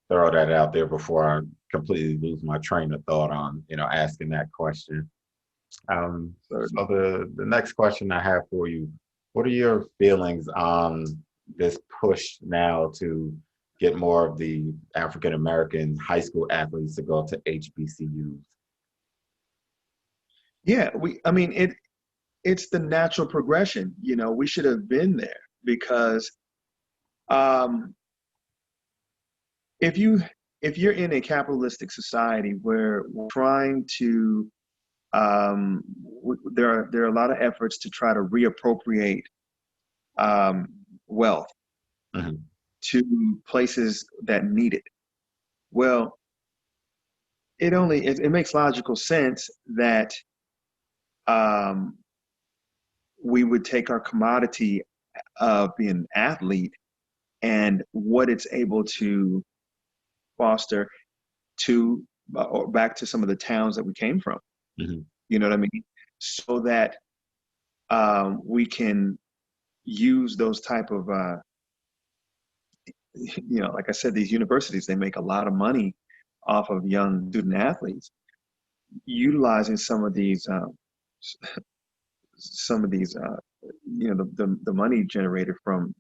throw that out there before I completely lose my train of thought on, asking that question. Certainly. So the next question I have for you, what are your feelings on this push now to get more of the African American high school athletes to go to HBCUs? Yeah, I mean, it's the natural progression. We should have been there because um, if you if you're in a capitalistic society where we're trying to there are a lot of efforts to try to reappropriate um, wealth Mhm. to places that need it. Well, it makes logical sense that um, we would take our commodity of being an athlete and what it's able to foster to or back to some of the towns that we came from. Mhm. You know what I mean? So that we can use those type of like I said, these universities, they make a lot of money off of young student athletes, utilizing some of these the money generated from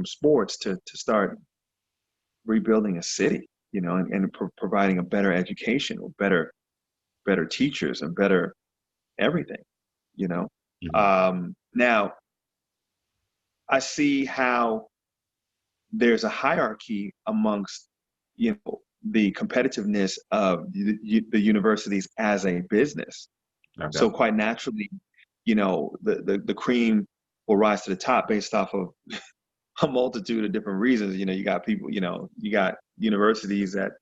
sports to start rebuilding a city, and providing a better education or better teachers and better everything, you know. Mhm. Now I see how there's a hierarchy amongst the competitiveness of the universities as a business. Okay. So quite naturally, the cream will rise to the top based off of a multitude of different reasons. You got people, you got universities that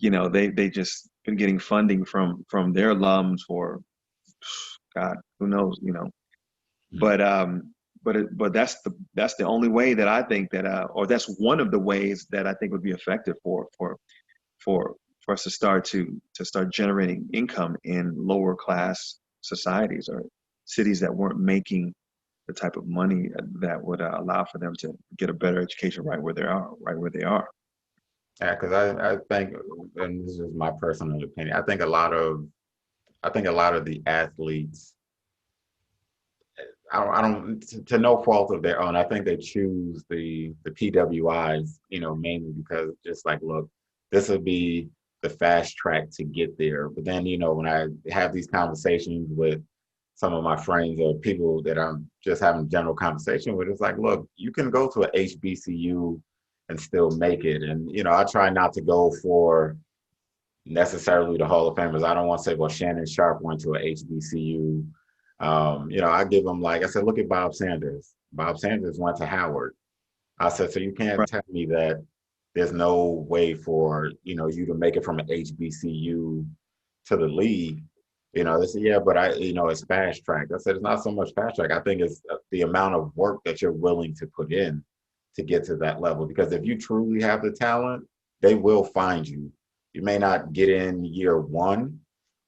they just been getting funding from their alums for God, who knows, Mhm. but that's the only way that I think that or that's one of the ways that I think would be effective for for us to start generating income in lower class societies or cities that weren't making the type of money that would allow for them to get a better education right where they are. Yeah, because I think, and this is my personal opinion, I think a lot of the athletes, I don't to no fault of their own. I think they choose the PWIs, mainly because just like, look, this would be the fast track to get there. But then, when I have these conversations with some of my friends or people that I'm just having general conversation with, it's like, look, you can go to a HBCU and still make it. And, I try not to go for necessarily the Hall of Famers. I don't want to say, well, Shannon Sharp went to a HBCU. I give them, like I said, look at Bob Sanders. Bob Sanders went to Howard. I said, so you can't Right. tell me that there's no way for, you to make it from an HBCU to the league. They said, yeah, but it's fast track. I said, it's not so much fast track. I think it's the amount of work that you're willing to put in to get to that level. Because if you truly have the talent, they will find you. You may not get in year one,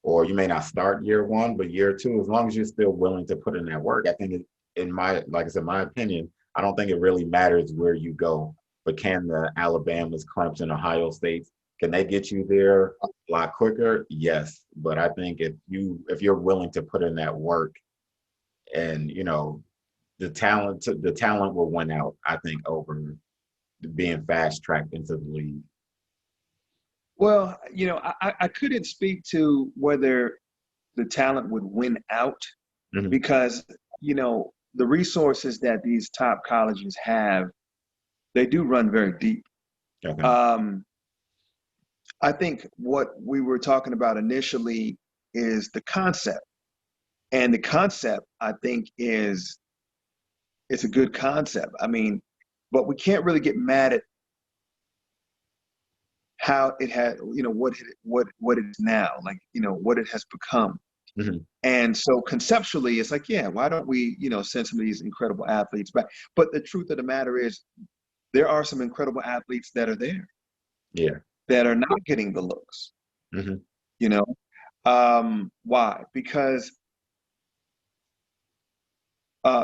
or you may not start year one, but year two, as long as you're still willing to put in that work, I think like I said, my opinion, I don't think it really matters where you go. But can the Alabamas, Clemson, Ohio States, can they get you there a lot quicker? Yes. But I think if you're willing to put in that work, and the talent will win out, I think, over being fast tracked into the league. Well, I couldn't speak to whether the talent would win out Mhm. because the resources that these top colleges have, they do run very deep. Okay. um, I think what we were talking about initially is the concept, and the concept I think is it's a good concept. I mean, but we can't really get mad at how it had, what it is now, like, what it has become. Mhm. And so conceptually, it's like, yeah, why don't we, send some of these incredible athletes back? But the truth of the matter is, there are some incredible athletes that are there Yeah. that are not getting the looks. Mhm. You know, why? Because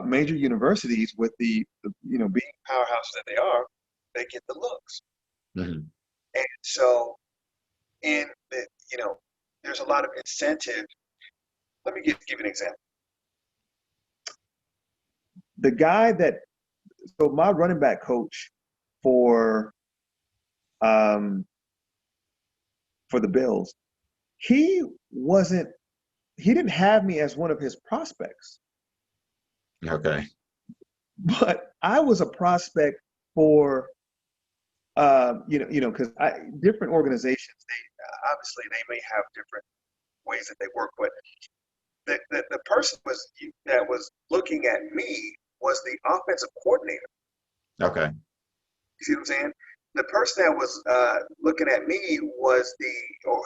major universities with the being powerhouses that they are, they get the looks. Mm-hmm. And so in the, there's a lot of incentive. Let me give you an example. The guy so my running back coach for the Bills, he didn't have me as one of his prospects. Okay. But I was a prospect for because different organizations, they obviously they may have different ways that they work, but the person that was looking at me was the offensive coordinator. Okay. You see what I'm saying? The person that was looking at me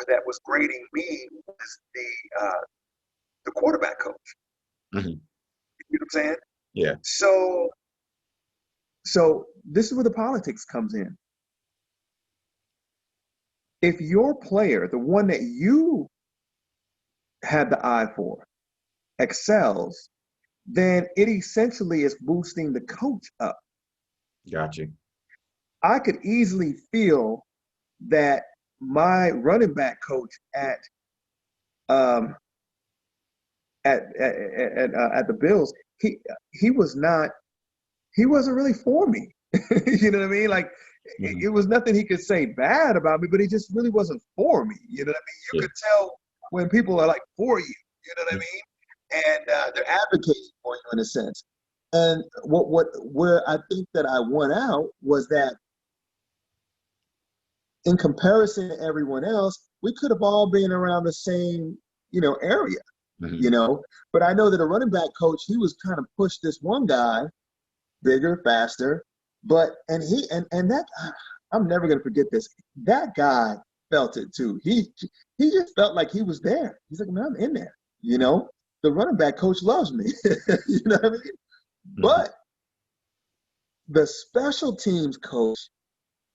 that was grading me was the quarterback coach. Mm-hmm. You know what I'm saying? Yeah. So this is where the politics comes in. If your player, the one that you had the eye for, excels, then it essentially is boosting the coach up. Gotcha. I could easily feel that my running back coach at the Bills, he wasn't really for me. You know what I mean? Like Mm-hmm. it was nothing he could say bad about me, but he just really wasn't for me. You know what I mean? You could tell when people are like for you. You know what I mean? And they're advocating for you in a sense. And where I think that I won out was that in comparison to everyone else, we could have all been around the same, area, Mm-hmm. But I know that a running back coach, he was kind of pushed this one guy bigger, faster, and that I'm never gonna forget this. That guy felt it too. He just felt like he was there. He's like, man, I'm in there. The running back coach loves me. You know what I mean? Mm-hmm. But the special teams coach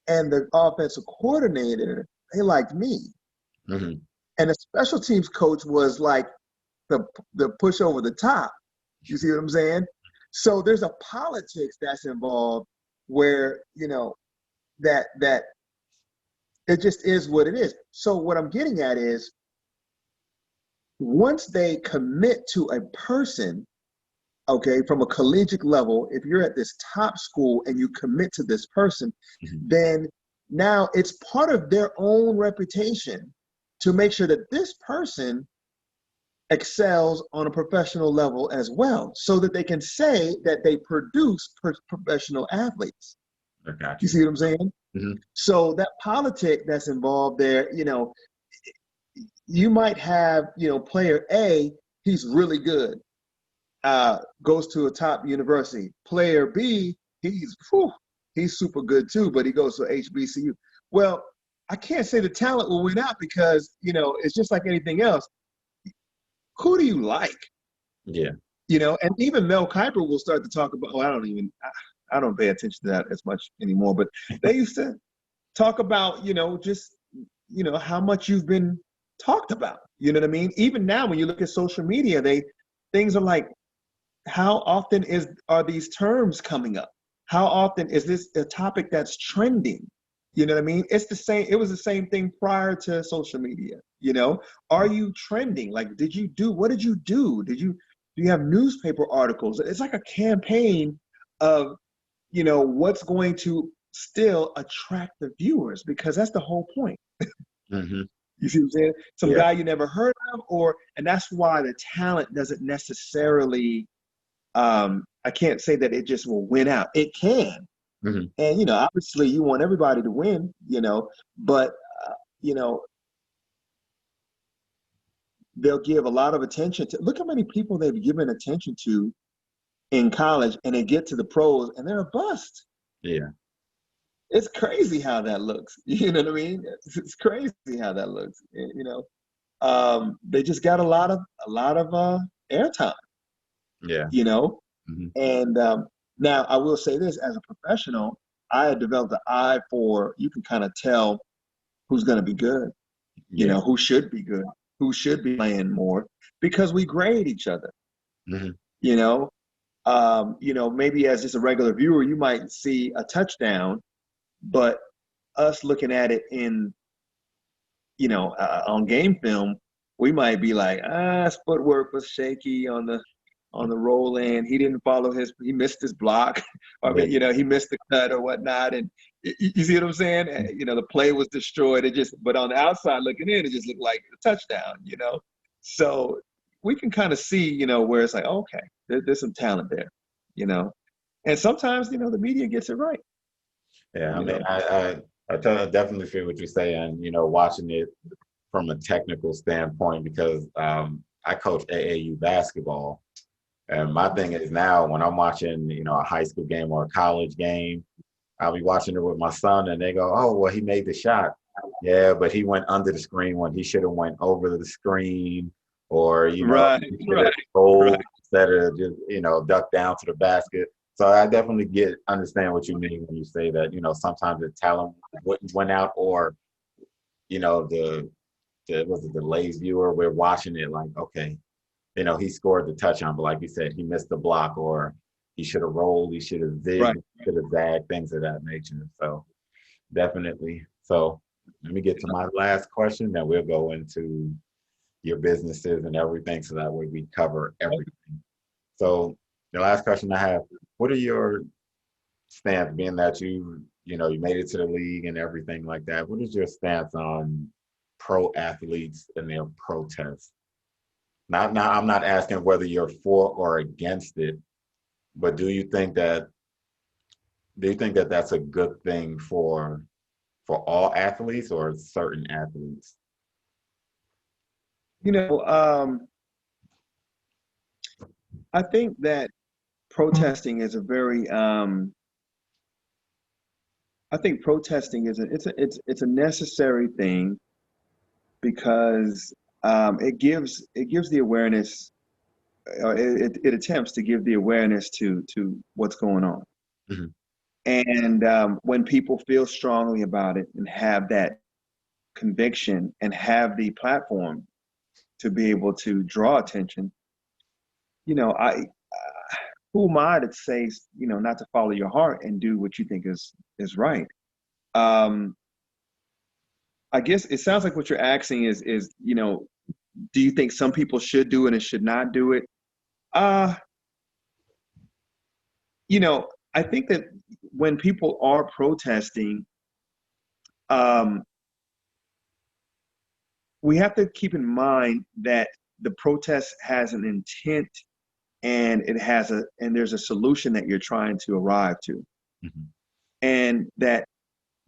and the offensive coordinator, they liked me. Mm-hmm. And the special teams coach was like the push over the top. You see what I'm saying? So there's a politics that's involved where, that it just is what it is. So what I'm getting at is once they commit to a person, okay, from a collegiate level, if you're at this top school and you commit to this person, Mm-hmm. then now it's part of their own reputation to make sure that this person excels on a professional level as well, so that they can say that they produce professional athletes. I got You see what I'm saying? Mm-hmm. So that politic that's involved there, you might have, player A, he's really good, goes to a top university. Player B, he's super good too, but he goes to HBCU. Well, I can't say the talent will win out because, it's just like anything else. Who do you like? Yeah. And even Mel Kiper will start to talk about, I don't pay attention to that as much anymore, but they used to talk about, just, how much you've been talked about. You know what I mean? Even now, when you look at social media, things are like, how often are these terms coming up? How often is this a topic that's trending? You know what I mean? It's the same. It was the same thing prior to social media. Are you trending? Like, what did you do? Do you have newspaper articles? It's like a campaign of, what's going to still attract the viewers, because that's the whole point. Mm-hmm. You see what I'm saying? Some Yeah. guy you never heard of, and that's why the talent doesn't necessarily, I can't say that it just will win out. It can. Mm-hmm. And, obviously you want everybody to win, but, they'll give a lot of attention to, look how many people they've given attention to in college, and they get to the pros and they're a bust. Yeah. It's crazy how that looks. You know what I mean? It's crazy how that looks. They just got a lot of airtime. Yeah. Mm-hmm. And now I will say this, as a professional, I had developed an eye for, you can kind of tell who's going to be good, who should be good, who should be playing more, because we grade each other. Mm-hmm. You know, maybe as just a regular viewer, you might see a touchdown, but us looking at it in, you know, on game film, we might be like, his footwork was shaky on the roll in. He didn't follow he missed his block, or I Yeah. mean, you know, he missed the cut or whatnot. And you see what I'm saying? You know, the play was destroyed. But on the outside looking in, it just looked like a touchdown. You know, so we can kind of see, you know, where it's like, okay, there's some talent there. You know, and sometimes, you know, the media gets it right. Yeah, I You mean, know, I definitely feel what you're saying, you know, watching it from a technical standpoint, because I coach AAU basketball. And my thing is now when I'm watching, you know, a high school game or a college game, I'll be watching it with my son and they go, oh, well, he made the shot. Yeah, but he went under the screen when he should have went over the screen, or, you know, right, he should have right, right. rolled instead of just, you know, ducked down to the basket. So I definitely understand what you mean when you say that, you know, sometimes the talent went out, or, you know, the was it the lazy viewer, we're watching it like, okay, you know, he scored the touchdown, but like you said, he missed the block, or he should have rolled, he should have Right. zigged, should have zagged, things of that nature. So definitely. So let me get to my last question, then we'll go into your businesses and everything, so that way we cover everything. So the last question I have, what are your stance, being that you know, you made it to the league and everything like that, what is your stance on pro athletes and their protests? Not, I'm not asking whether you're for or against it, but do you think that that's a good thing for all athletes or certain athletes? You know, I think that protesting is a very I think protesting is it's a necessary thing because it gives the awareness, it attempts to give the awareness to what's going on. Mhm. And when people feel strongly about it and have that conviction and have the platform to be able to draw attention, you know, who am I to say, you know, not to follow your heart and do what you think is right? Um, I guess it sounds like what you're asking is, you know, do you think some people should do it and should not do it? Uh, you know, I think that when people are protesting, um, we have to keep in mind that the protest has an intent and there's a solution that you're trying to arrive to. Mhm. And that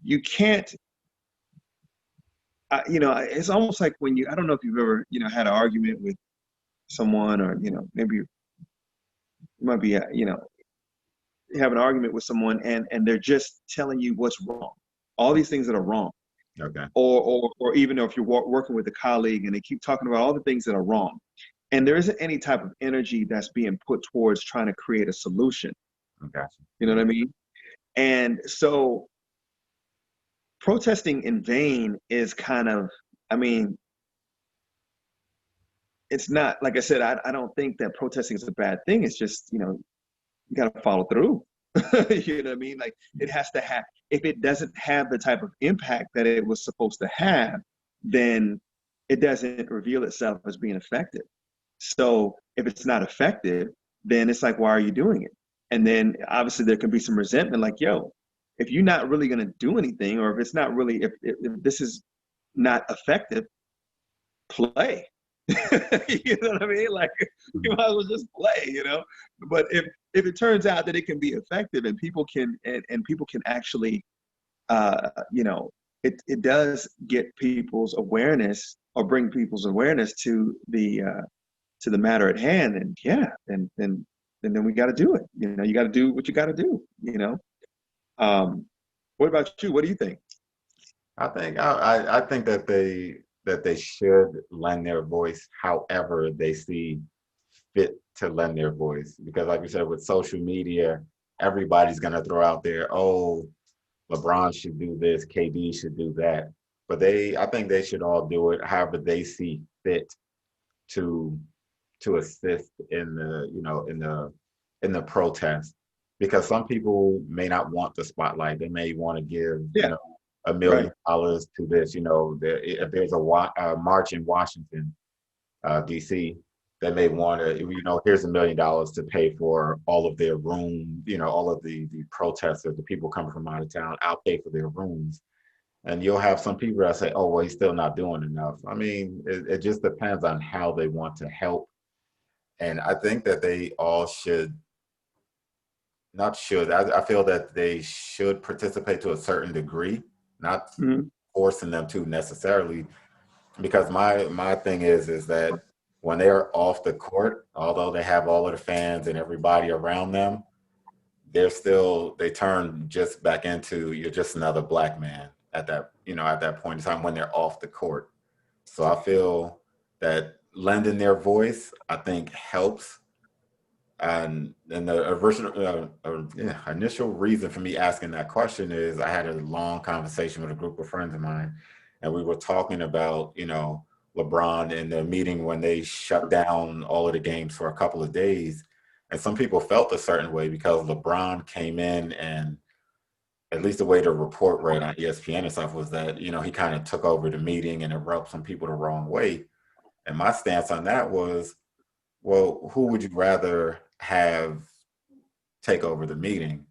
you can't, you know, it's almost like when I don't know if you've ever, you know, had an argument with someone, or, you know, maybe you might be, you know, you have an argument with someone and they're just telling you what's wrong, all these things that are wrong. Okay. Or even if you're working with a colleague and they keep talking about all the things that are wrong, and there isn't any type of energy that's being put towards trying to create a solution. Okay. You know what I mean? And so protesting in vain is kind of, I mean, it's not, like I said, I don't think that protesting is a bad thing. It's just, you know, you got to follow through. You know what I mean? Like it has to have, if it doesn't have the type of impact that it was supposed to have, then it doesn't reveal itself as being effective. So if it's not effective, then it's like, why are you doing it? And then obviously there can be some resentment, like, yo, if you're not really going to do anything, or if it's not really, if this is not effective, play. You know what I mean? Like you might as well just play, you know. But if it turns out that it can be effective and people can and people can actually you know, it does get people's awareness or bring people's awareness to the matter at hand, and yeah, then we got to do it. You know, you got to do what you got to do. You know. What about you? What do you think? I think that they should lend their voice however they see fit to lend their voice. Because like we said, with social media, everybody's gonna throw out there, oh, LeBron should do this, KD should do that. But I think they should all do it however they see fit to assist in the, you know, in the in the protest, because some people may not want the spotlight. They may want to give, Yeah, $1 right. million to this. If there's a march in Washington, DC, they may want to, here's $1 million to pay for all of their room, all of the protesters, the people coming from out of town. I'll pay for their rooms. And you'll have some people that say, oh, well, he's still not doing enough. I mean, it just depends on how they want to help. And I think that they all should, not should, I feel that they should participate to a certain degree, not Mhm. forcing them to necessarily, because my thing is that when they're off the court, although they have all of the fans and everybody around them, they turn just back into, you're just another black man at that point in time when they're off the court. So I feel that lending their voice, I think, helps. And the initial reason for me asking that question is I had a long conversation with a group of friends of mine, and we were talking about, LeBron in the meeting when they shut down all of the games for a couple of days. And some people felt a certain way because LeBron came in, and at least the way the report read on ESPN and stuff was that, he kind of took over the meeting and it rubbed some people the wrong way. And my stance on that was, well, who would you rather have take over the meeting?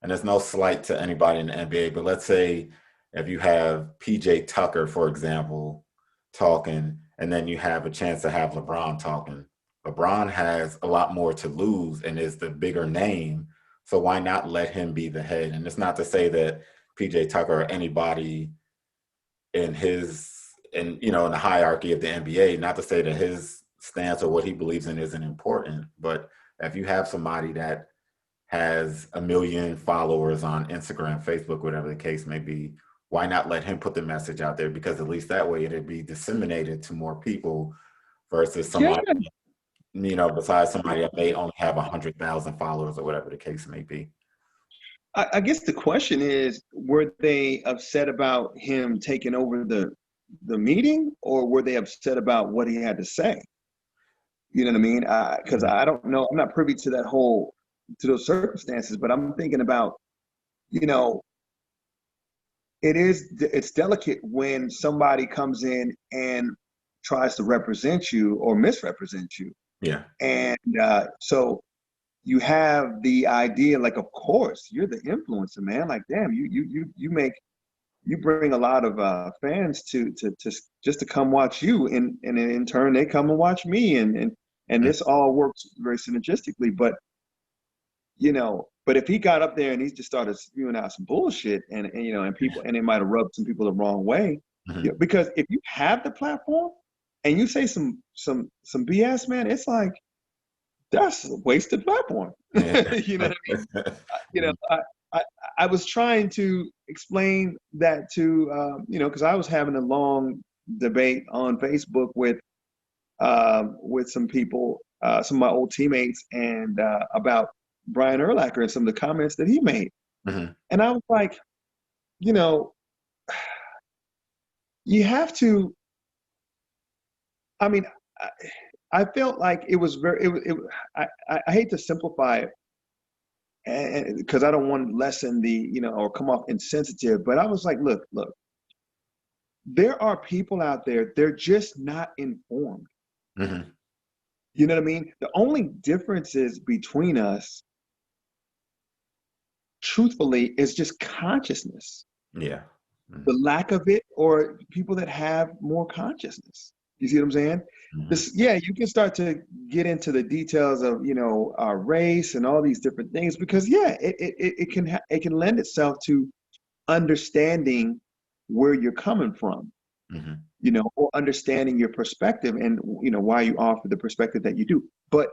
And there's no slight to anybody in the NBA, but let's say if you have PJ Tucker, for example, talking, and then you have a chance to have LeBron talking. LeBron has a lot more to lose and is the bigger name. So why not let him be the head? And it's not to say that PJ Tucker or anybody in in the hierarchy of the NBA, not to say that his stance or what he believes in isn't important, but if you have somebody that has 1 million followers on Instagram, Facebook, whatever the case may be, why not let him put the message out there? Because at least that way it'd be disseminated to more people versus Yeah. somebody, besides somebody that may only have 100,000 followers or whatever the case may be. I guess the question is, were they upset about him taking over the meeting, or were they upset about what he had to say? You know what I mean? Because I don't know. I'm not privy to to those circumstances, but I'm thinking about, you know, it's delicate when somebody comes in and tries to represent you or misrepresent you. Yeah. And so you have the idea, like, of course, you're the influencer, man. Like, damn, you bring a lot of fans to just to come watch you, and in turn they come and watch me, and this all works very synergistically. But but if he got up there and he just started spewing out some bullshit, and people, and it might have rubbed some people the wrong way, Mm-hmm. because if you have the platform and you say some BS, man, it's like, that's a wasted platform. Yeah. You know what I mean? I, I I was trying to explain that to because I was having a long debate on Facebook with some people, some of my old teammates, and about Brian Urlacher and some of the comments that he made. Mm-hmm. And I was like, you know, you have to. I mean, I felt like it was very. I hate to simplify it, and because I don't want to lessen or come off insensitive, but I was like, look, there are people out there, they're just not informed. Mm-hmm. You know what I mean? The only differences between us, truthfully, is just consciousness. Yeah. Mm-hmm. The lack of it, or people that have more consciousness. You see what I'm saying? Mm-hmm. Yeah, you can start to get into the details of our race and all these different things, because it can lend itself to understanding where you're coming from, or understanding your perspective, and why you offer the perspective that you do. But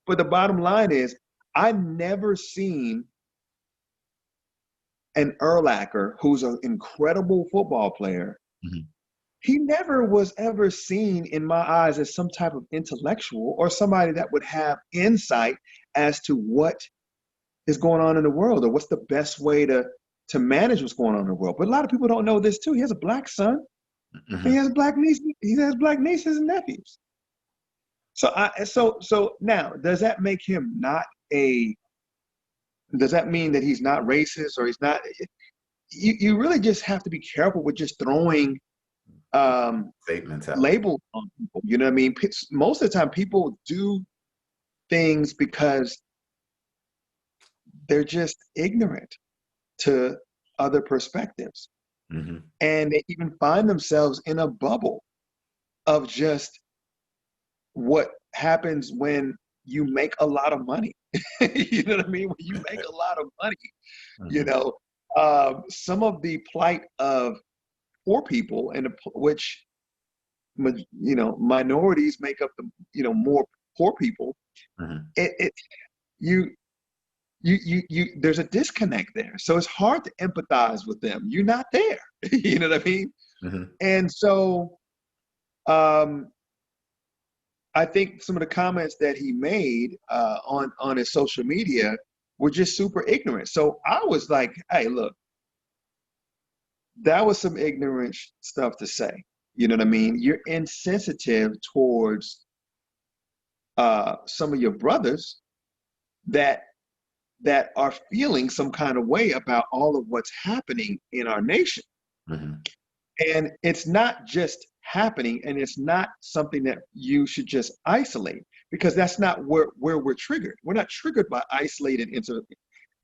but the bottom line is, I've never seen an Urlacher, who's an incredible football player. Mm-hmm. He never was ever seen in my eyes as some type of intellectual, or somebody that would have insight as to what is going on in the world, or what's the best way to manage what's going on in the world. But a lot of people don't know this too. He has a black son. Mm-hmm. He has black nieces. He has black nieces and nephews. So now, does that make him not does that mean that he's not racist or he's not? You really just have to be careful with just throwing Statements out. labels on people. You know what I mean? Most of the time, people do things because they're just ignorant to other perspectives. Mm-hmm. And they even find themselves in a bubble of just what happens when you make a lot of money. You know what I mean? When you make a lot of money, you Mm-hmm. know, some of the plight of poor people, and which, you know, minorities make up the, you know, more poor people. Mm-hmm. It you there's a disconnect there, so it's hard to empathize with them. You're not there. You know what I mean? Mm-hmm. And so I think some of the comments that he made on his social media were just super ignorant. So I was like, hey, look, that was some ignorant stuff to say. You know what I mean? You're insensitive towards some of your brothers that are feeling some kind of way about all of what's happening in our nation. Mm-hmm. And it's not just happening, and it's not something that you should just isolate, because that's not where we're triggered. We're not triggered by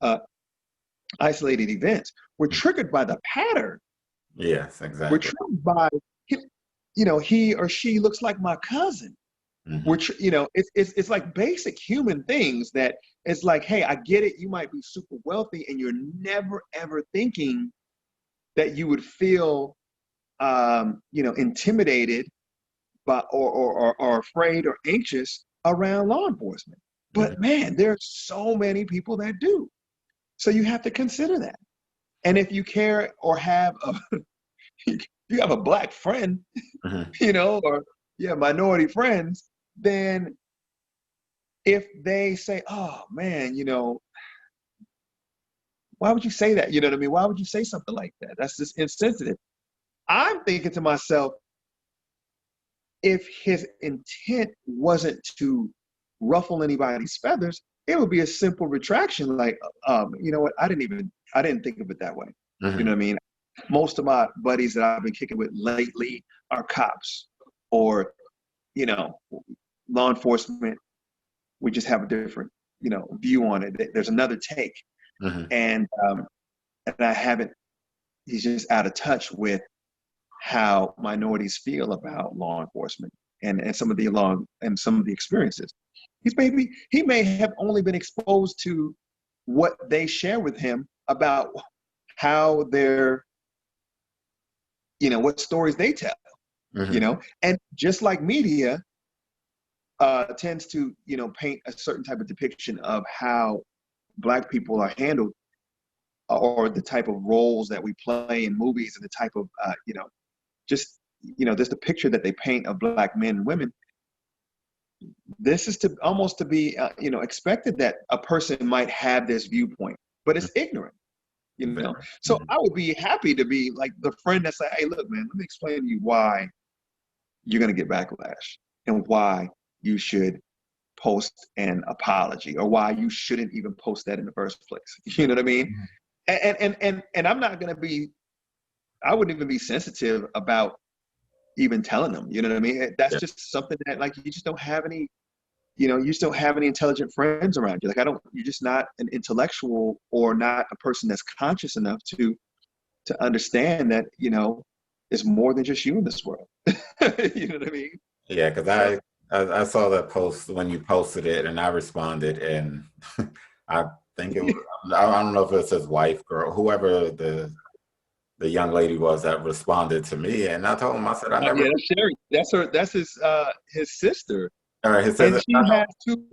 uh, isolated events. We're triggered by the pattern. Yes, We're exactly. triggered by, you know, he or she looks like my cousin. Mm-hmm. You know, it's like basic human things that it's like, hey, I get it. You might be super wealthy, and you're never ever thinking that you would feel, you know, intimidated by or afraid or anxious around law enforcement. Mm-hmm. But man, there are so many people that do. So you have to consider that. And if you care or have you have a black friend, Mm-hmm. you know, or you have minority friends, then if they say, oh man, you know, why would you say that? You know what I mean? Why would you say something like that? That's just insensitive. I'm thinking to myself, if his intent wasn't to ruffle anybody's feathers, it would be a simple retraction. Like, you know what? I didn't think of it that way. You know Mm-hmm. what I mean? Most of my buddies that I've been kicking with lately are cops or, you know, law enforcement. We just have a different, you know, view on it. There's another take. Mm-hmm. And I haven't, he's just out of touch with how minorities feel about law enforcement and some of the experiences. He may have only been exposed to what they share with him about how they're, you know, what stories they tell, you Mm-hmm. know, and just like media tends to, you know, paint a certain type of depiction of how Black people are handled, or the type of roles that we play in movies, and the type of, you know, just the picture that they paint of Black men and women. This is to almost to be, you know, expected that a person might have this viewpoint, but it's ignorant, you know. So Mm-hmm. I would be happy to be like the friend that's like, hey, look, man, let me explain to you why you're going to get backlash, and why you should post an apology, or why you shouldn't even post that in the first place. You know what I mean? And I'm not going to be, I wouldn't even be sensitive about even telling them, you know what I mean? That's Yeah. just something that, like, you just don't have any, you know, you just don't have any intelligent friends around you. Like, you're just not an intellectual, or not a person that's conscious enough to understand that, you know, it's more than just you in this world. You know what I mean? Yeah, because So I saw that post when you posted it, and I responded, and I think it was, I don't know if it's his wife, girl, whoever the young lady was that responded to me, and I told him, I said, I yeah, never, that's Sherry. That's his sister, or he says, and she has two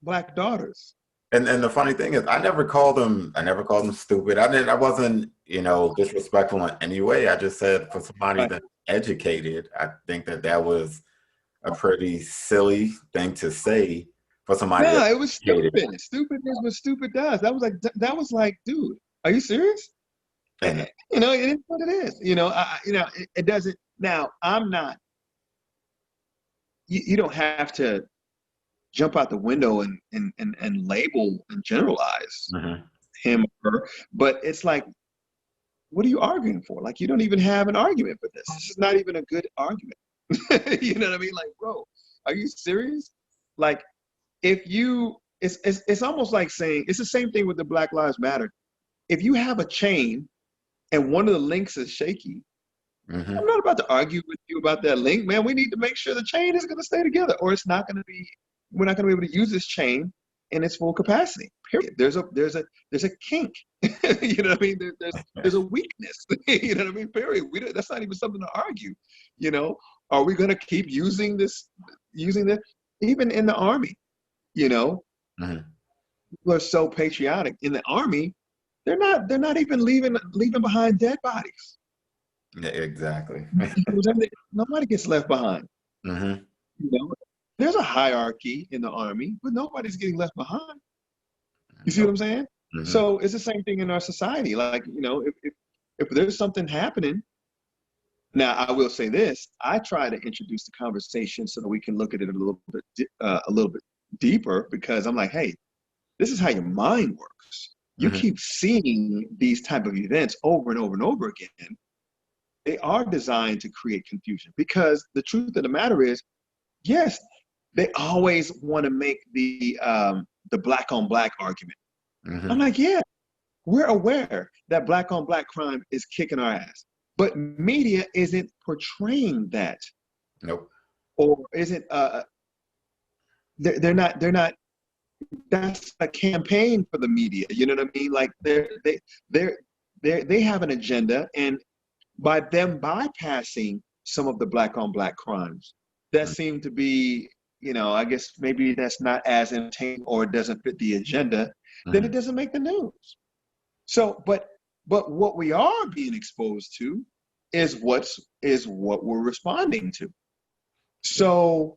black daughters. and the funny thing is, I never called him stupid. I wasn't, you know, disrespectful in any way. I just said, for somebody Right. that's educated, I think that was a pretty silly thing to say for somebody No, that's it was educated. stupid. Stupid is what stupid does. That was like, dude, are you serious? And You know, it is what it is. You know, you know, it doesn't. Now, I'm not. You don't have to jump out the window and label and generalize Mm-hmm. him or her. But it's like, what are you arguing for? Like, you don't even have an argument for this. This is not even a good argument. You know what I mean? Like, bro, are you serious? Like, if you, it's almost like saying, it's the same thing with the Black Lives Matter. If you have a chain and one of the links is shaky, Mm-hmm. I'm not about to argue with you about that link, man. We need to make sure the chain is going to stay together, or it's not going to be. We're not going to be able to use this chain in its full capacity. Period. There's a kink. You know what I mean? There's a weakness. You know what I mean? Period. That's not even something to argue. You know, are we going to keep using this? Even in the Army? You know, Mm-hmm. people are so patriotic. In the Army, they're not even leaving behind dead bodies. Yeah, exactly. Nobody gets left behind. Mm-hmm. You know, there's a hierarchy in the Army, but nobody's getting left behind. You see what Nope. I'm saying? Mm-hmm. So it's the same thing in our society. Like, you know, if there's something happening, now I will say this: I try to introduce the conversation so that we can look at it a little bit deeper, because I'm like, hey, this is how your mind works. You Mm-hmm. keep seeing these type of events over and over and over again. They are designed to create confusion, because the truth of the matter is, yes, they always want to make the black on black argument. I'm Mm-hmm. like, yeah, we're aware that black on black crime is kicking our ass, but media isn't portraying that, Nope. or isn't they're not. That's a campaign for the media. You know what I mean? Like they're they have an agenda, and by them bypassing some of the black on black crimes that seem to be, you know, I guess maybe that's not as entertaining or doesn't fit the agenda, then Mm-hmm. it doesn't make the news. So, but what we are being exposed to is what we're responding to. Yeah. So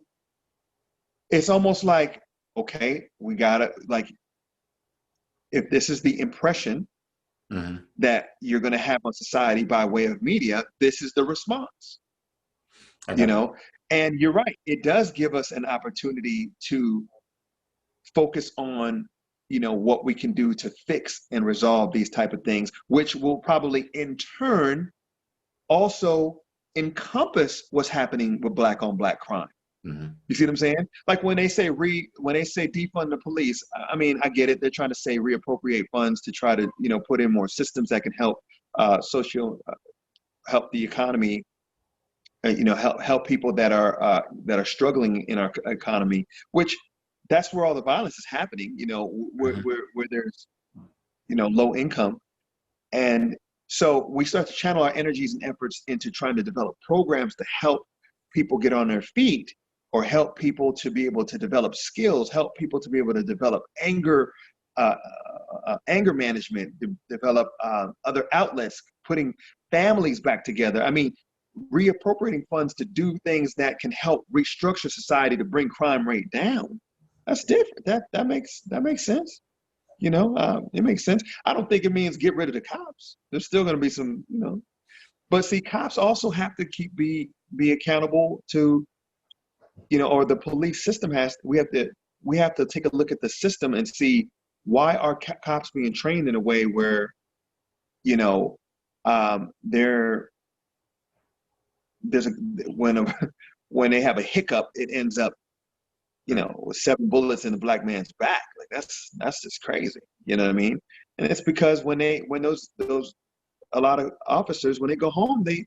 it's almost like, okay, we gotta, like, if this is the impression Mm-hmm. that you're going to have on society by way of media, this is the response. You Okay. know, and you're right, it does give us an opportunity to focus on, you know, what we can do to fix and resolve these type of things, which will probably in turn also encompass what's happening with black on black crime. Mm-hmm. You see what I'm saying? Like when they say defund the police, I mean, I get it. They're trying to say reappropriate funds to try to, you know, put in more systems that can help help the economy, you know, help people that are struggling in our economy, which that's where all the violence is happening, you know, Mm-hmm. where there's, you know, low income. And so we start to channel our energies and efforts into trying to develop programs to help people get on their feet, or help people to be able to develop skills, help people to be able to develop anger management, develop other outlets, putting families back together. I mean, reappropriating funds to do things that can help restructure society to bring crime rate down. That's different. That makes sense. You know, it makes sense. I don't think it means get rid of the cops. There's still going to be some, you know, but see, cops also have to be accountable to, you know, or the police system we have to take a look at the system and see why are cops being trained in a way where, you know, they're there's a when a, when they have a hiccup, it ends up, you know, with 7 bullets in the black man's back. Like that's just crazy. You know what I mean? And it's because when those a lot of officers, when they go home, they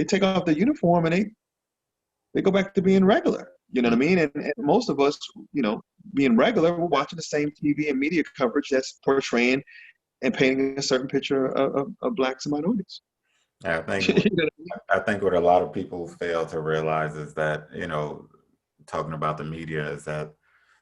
take off their uniform and they go back to being regular. You know what I mean? And most of us, you know, being regular, we're watching the same TV and media coverage that's portraying and painting a certain picture of blacks and minorities. I think You know I think what a lot of people fail to realize is that, you know, talking about the media, is that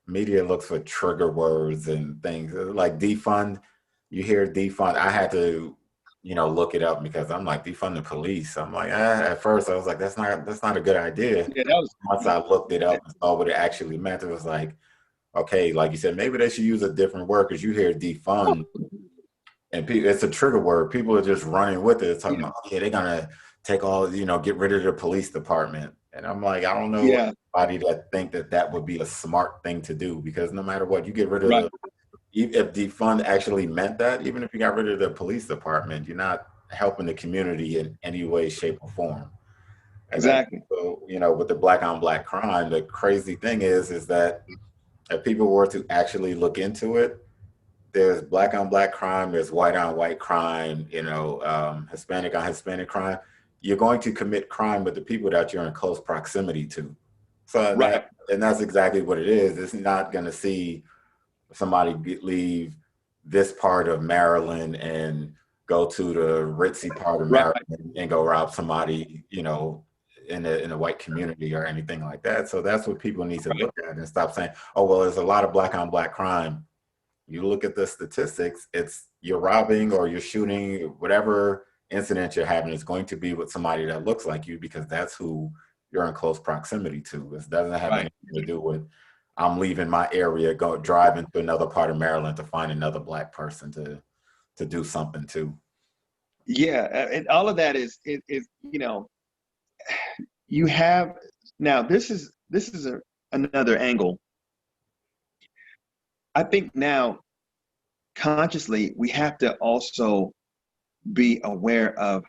media looks for trigger words and things like defund. You hear defund. I had to, you know, look it up because I'm like, defund the police. I'm like, at first I was like, that's not a good idea. yeah, that was Once I looked it up and saw what it actually meant, it was like, okay, like you said, maybe they should use a different word, because you hear defund and it's a trigger word. People are just running with it. It's talking yeah, about, oh, yeah, they're gonna take all, you know, get rid of the police department. And I'm like, I don't know what yeah, anybody that think that that would be a smart thing to do, because no matter what, you get rid of Right. if defund actually meant that, even if you got rid of the police department, you're not helping the community in any way, shape, or form. And then, Exactly. so, with the black on black crime, the crazy thing is that if people were to actually look into it, there's black on black crime, there's white on white crime, Hispanic on Hispanic crime. You're going to commit crime with the people that you're in close proximity to. So Right. that's exactly what it is. It's not going to see somebody leave this part of Maryland and go to the ritzy part of Right. Maryland and go rob somebody, in a white community or anything like that. So that's what people need to look at and stop saying, oh, well, there's a lot of black on black crime. You look at the statistics, it's you're robbing or you're shooting, whatever incident you're having is going to be with somebody that looks like you, because that's who you're in close proximity to. It doesn't have Right. anything to do with I'm leaving my area, driving to another part of Maryland to find another black person to do something to. Yeah, and all of that is you have now. This is another angle. I think now consciously we have to also be aware of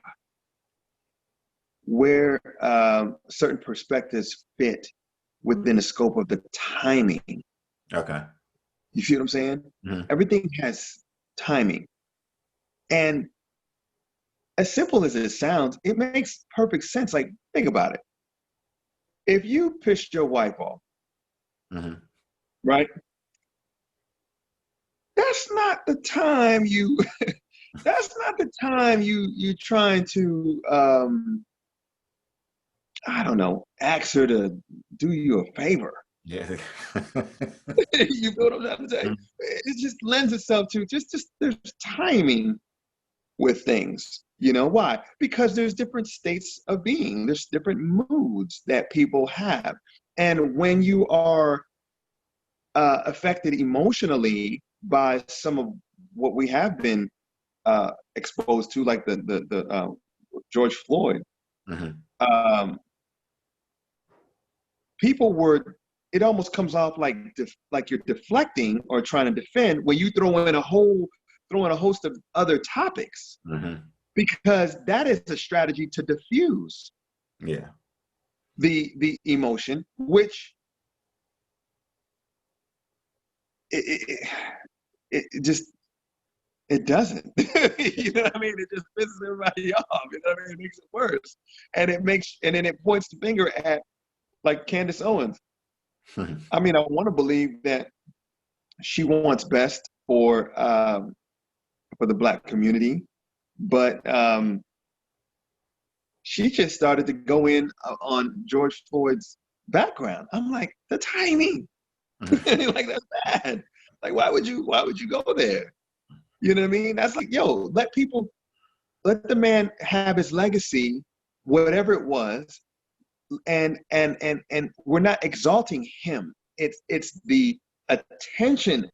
where certain perspectives fit within the scope of the timing. Okay. You see what I'm saying? Mm-hmm. Everything has timing. And as simple as it sounds, it makes perfect sense. Like, think about it. If you pissed your wife off, Mm-hmm. right? That's not the time you that's not the time you trying to I don't know, ask her to do you a favor. Yeah. You feel what I'm trying to say? It just lends itself to just there's timing with things. You know why? Because there's different states of being. There's different moods that people have. And when you are affected emotionally by some of what we have been exposed to, like the George Floyd, Mm-hmm. People were. It almost comes off like you're deflecting or trying to defend when you throw in a host of other topics, Mm-hmm. because that is a strategy to diffuse Yeah. the emotion, which it just it doesn't. You know what I mean? It just pisses everybody off. You know what I mean? It makes it worse, and then it points the finger at like Candace Owens. I mean, I want to believe that she wants best for the Black community, but she just started to go in on George Floyd's background. I'm like, the timing, like that's bad. Like, why would you go there? You know what I mean? That's like, yo, let the man have his legacy, whatever it was, and we're not exalting him. It's the attention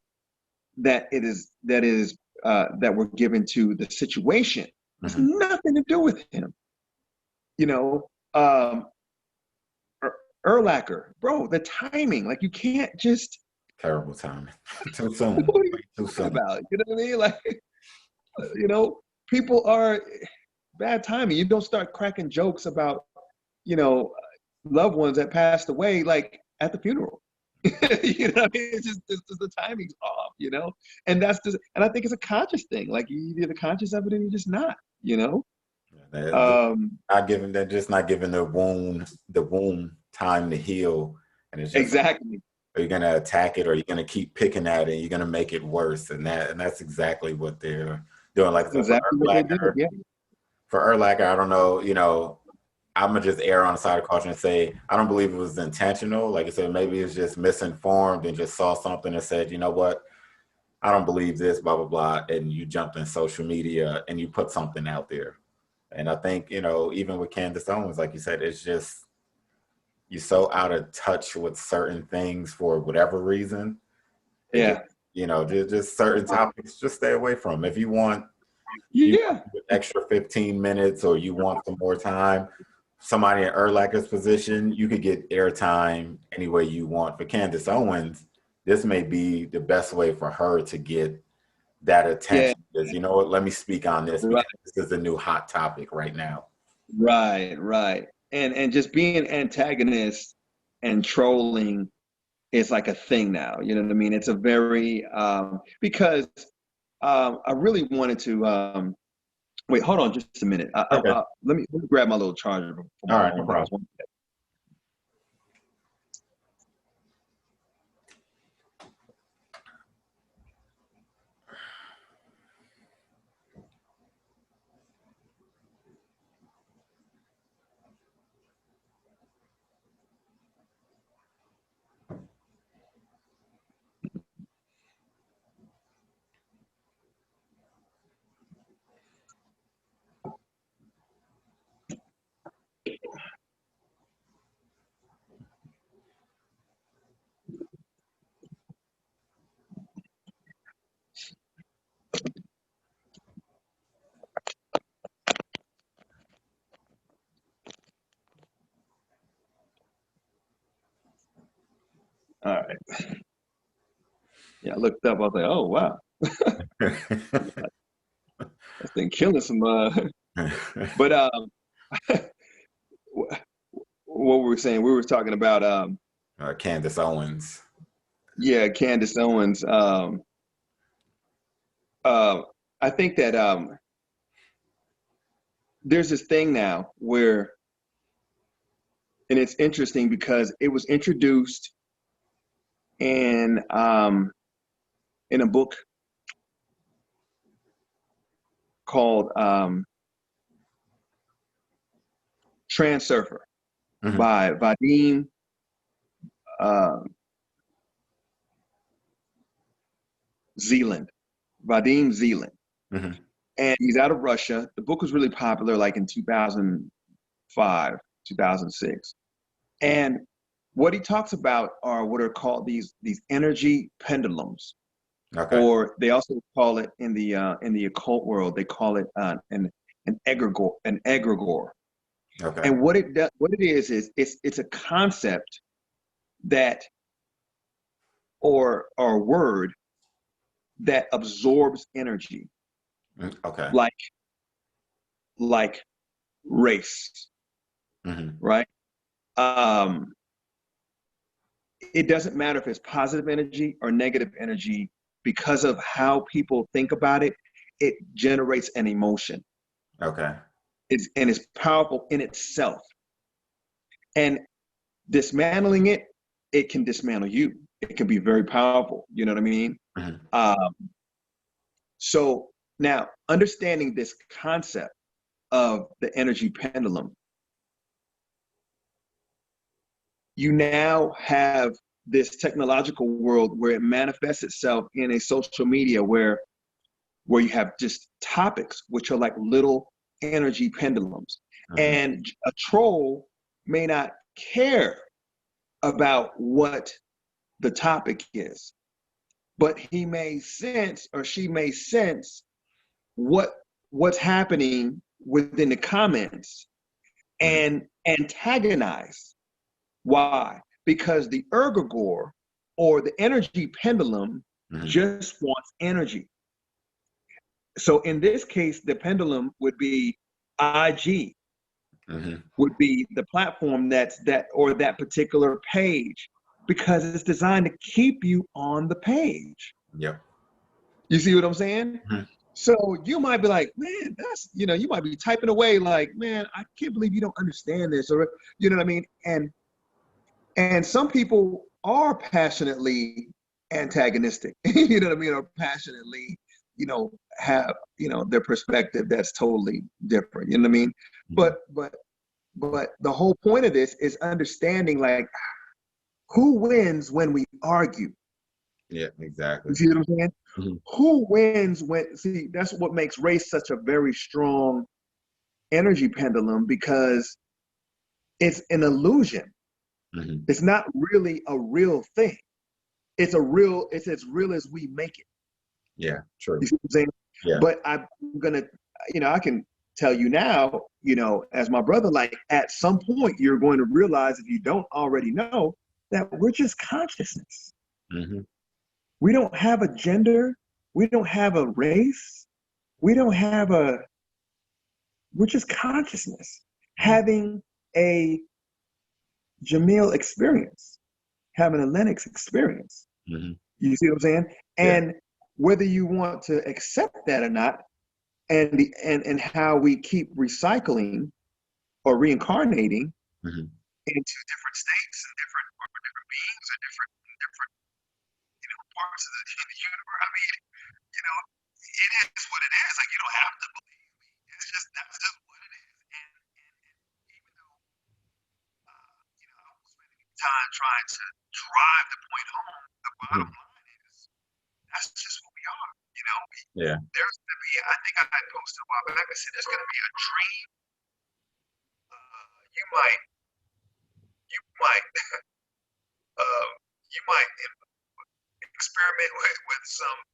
that that we're given to the situation. It's Mm-hmm. nothing to do with him. You know, Urlacher, bro, the timing, like you can't just Terrible timing. Too soon. what are you Too talking soon. about? You know what I mean? Like, people are bad timing. You don't start cracking jokes about, you know, loved ones that passed away like at the funeral. You know what I mean? It's just the timing's off, and and I think it's a conscious thing. Like you're either conscious of it or you're just not, you know. They're just not giving the wound time to heal, and it's just Exactly. are you going to attack it, or are you going to keep picking at it? You're going to make it worse, and that's exactly what they're doing. Like I said, Exactly what they did. Yeah. For Urlacher, I don't know. I'm gonna just err on the side of caution and say I don't believe it was intentional. Like I said, maybe it's just misinformed and just saw something and said, you know what, I don't believe this, blah blah blah, and you jumped in social media and you put something out there. And I think even with Candace Owens, like you said, it's just you're so out of touch with certain things for whatever reason. Yeah. Just certain topics, just stay away from. If you want Yeah. extra 15 minutes or you want some more time, somebody in Urlacher's position, you could get airtime any way you want. For Candace Owens, this may be the best way for her to get that Yeah. attention. Because you know what? Let me speak on this Right. because this is the new hot topic right now. Right. Right. And just being antagonist and trolling is like a thing now. You know what I mean? It's a very because I really wanted to wait. Hold on, just a minute. Okay. Let me grab my little charger for All my right. No phone. problem. All right. Yeah, I looked up. I was like, oh wow, this thing killing some. But what were we saying? We were talking about Candace Owens. yeah, Candace Owens. I think that there's this thing now where, and it's interesting because it was introduced in a book called Transurfer Mm-hmm. by Vadim uh, Zeland. Vadim Zeland. Mm-hmm. And he's out of Russia. The book was really popular like in 2005, 2006. And what he talks about are what are called these energy pendulums, Okay. or they also call it in the occult world, they call it an egregore, an egregore. Okay. And what it is it's a concept that or word that absorbs energy, Okay. like like race, Mm-hmm. right? Um, it doesn't matter if it's positive energy or negative energy, because of how people think about it, it generates an emotion. Okay. It's powerful in itself. And dismantling it, it can dismantle you. It can be very powerful. You know what I mean? Mm-hmm. So now understanding this concept of the energy pendulum, you now have this technological world where it manifests itself in a social media where you have just topics which are like little energy pendulums. Mm-hmm. And a troll may not care about what the topic is, but he may sense or she may sense what's happening within the comments Mm-hmm. and antagonize. Why? Because the ergogore or the energy pendulum Mm-hmm. just wants energy. So in this case, the pendulum would be IG, Mm-hmm. would be the platform that particular page, because it's designed to keep you on the page. Yep. You see what I'm saying? Mm-hmm. So you might be like, man, you might be typing away like, man, I can't believe you don't understand this, or you know what I mean? And some people are passionately antagonistic, you know what I mean, or passionately, have, their perspective that's totally different. You know what I mean? But the whole point of this is understanding like who wins when we argue. Yeah, exactly. You see what I'm saying? Mm-hmm. Who wins see, that's what makes race such a very strong energy pendulum, because it's an illusion. Mm-hmm. It's not really a real thing. It's as real as we make it. Yeah, true. You see what I'm saying? Yeah. But I'm gonna, I can tell you now, as my brother, like at some point you're going to realize, if you don't already know, that we're just consciousness. Mm-hmm. We don't have a gender. We don't have a race. We don't have we're just consciousness having a Jamil experience, having a Lennox experience. Mm-hmm. You see what I'm saying? Yeah. And whether you want to accept that or not, and how we keep recycling or reincarnating Mm-hmm. into different states and different beings or different parts of the universe. I mean, it is what it is. Like, you don't have to believe me. That's just what it is. And even though I was spending time trying to drive the point home, the bottom line is that's just what we are. Yeah. There's going to be, I think I posted a while back, I said there's going to be a dream. You might, you might experiment with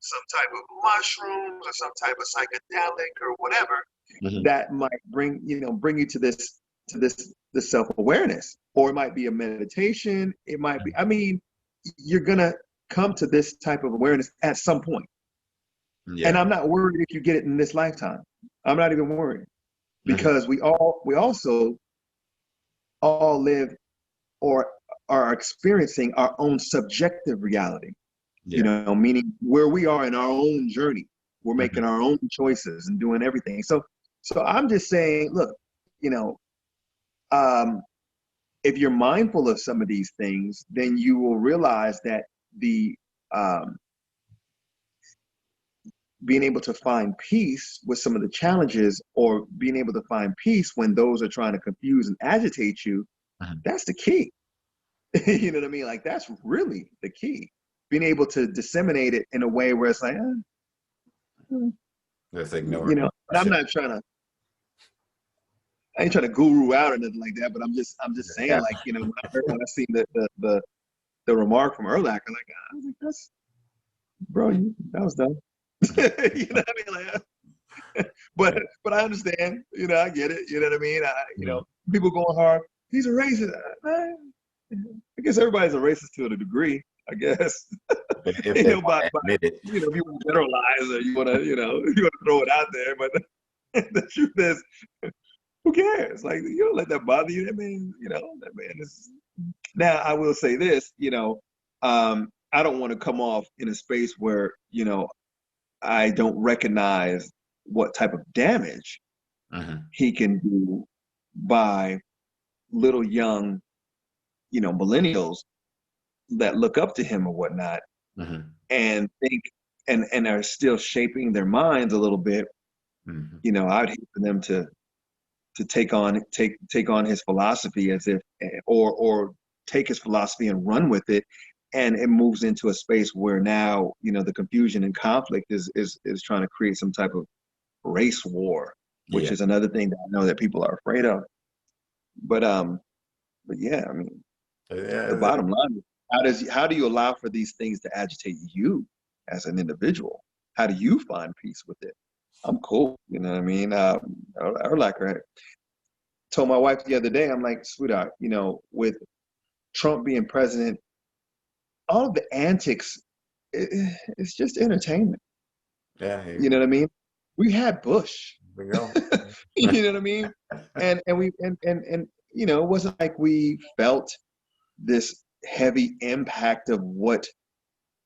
some type of mushrooms or some type of psychedelic or whatever that might bring you to this self-awareness. Or it might be a meditation. It might be, I mean, you're gonna come to this type of awareness at some point. Yeah. And I'm not worried if you get it in this lifetime. I'm not even worried, because we also all live or are experiencing our own subjective reality. Meaning where we are in our own journey, we're making our own choices and doing everything. So I'm just saying, look, if you're mindful of some of these things, then you will realize that the being able to find peace with some of the challenges, or being able to find peace when those are trying to confuse and agitate you, that's the key. You know what I mean? Like, that's really the key. Being able to disseminate it in a way where it's like, just ignore it. And I'm not trying to, I ain't trying to guru out or nothing like that, but I'm just saying, like, when I seen the remark from Urlacher, like, I was like, that's, bro, that was dumb. You know what I mean? Like, but I understand, I get it. You know what I mean? People going hard, he's a racist. I guess everybody's a racist to a degree, I guess. If they admit it. If you want to generalize, or you want to throw it out there, but the truth is, who cares? Like, you don't let that bother you. That man, that man is. Now, I will say this, I don't want to come off in a space where, I don't recognize what type of damage he can do by little young, millennials that look up to him or whatnot, and think and are still shaping their minds a little bit. I'd hate for them to take on his philosophy as if, or take his philosophy and run with it, and it moves into a space where now the confusion and conflict is trying to create some type of race war, which is another thing that I know that people are afraid of. But yeah, I mean, the bottom line is, how do you allow for these things to agitate you as an individual? How do you find peace with it? I'm cool, you know what I mean? Urlacher told my wife the other day, I'm like, sweetheart, with Trump being president, all of the antics, it's just entertainment. Yeah. You know what I mean? We had Bush. We go. You know what I mean? And it wasn't like we felt this heavy impact of what.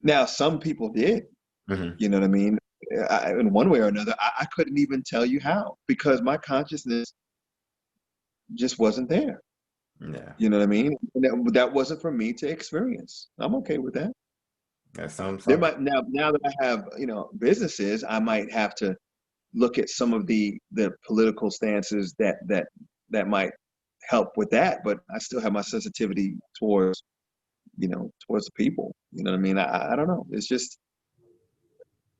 Now, some people did. You know what I mean? In one way or another, I couldn't even tell you how, because my consciousness just wasn't there. Yeah. You know what I mean? And that wasn't for me to experience. I'm okay with that. Yeah, There might now that I have businesses, I might have to look at some of the political stances that might help with that, but I still have my sensitivity towards the people. You know what I mean? I don't know. It's just,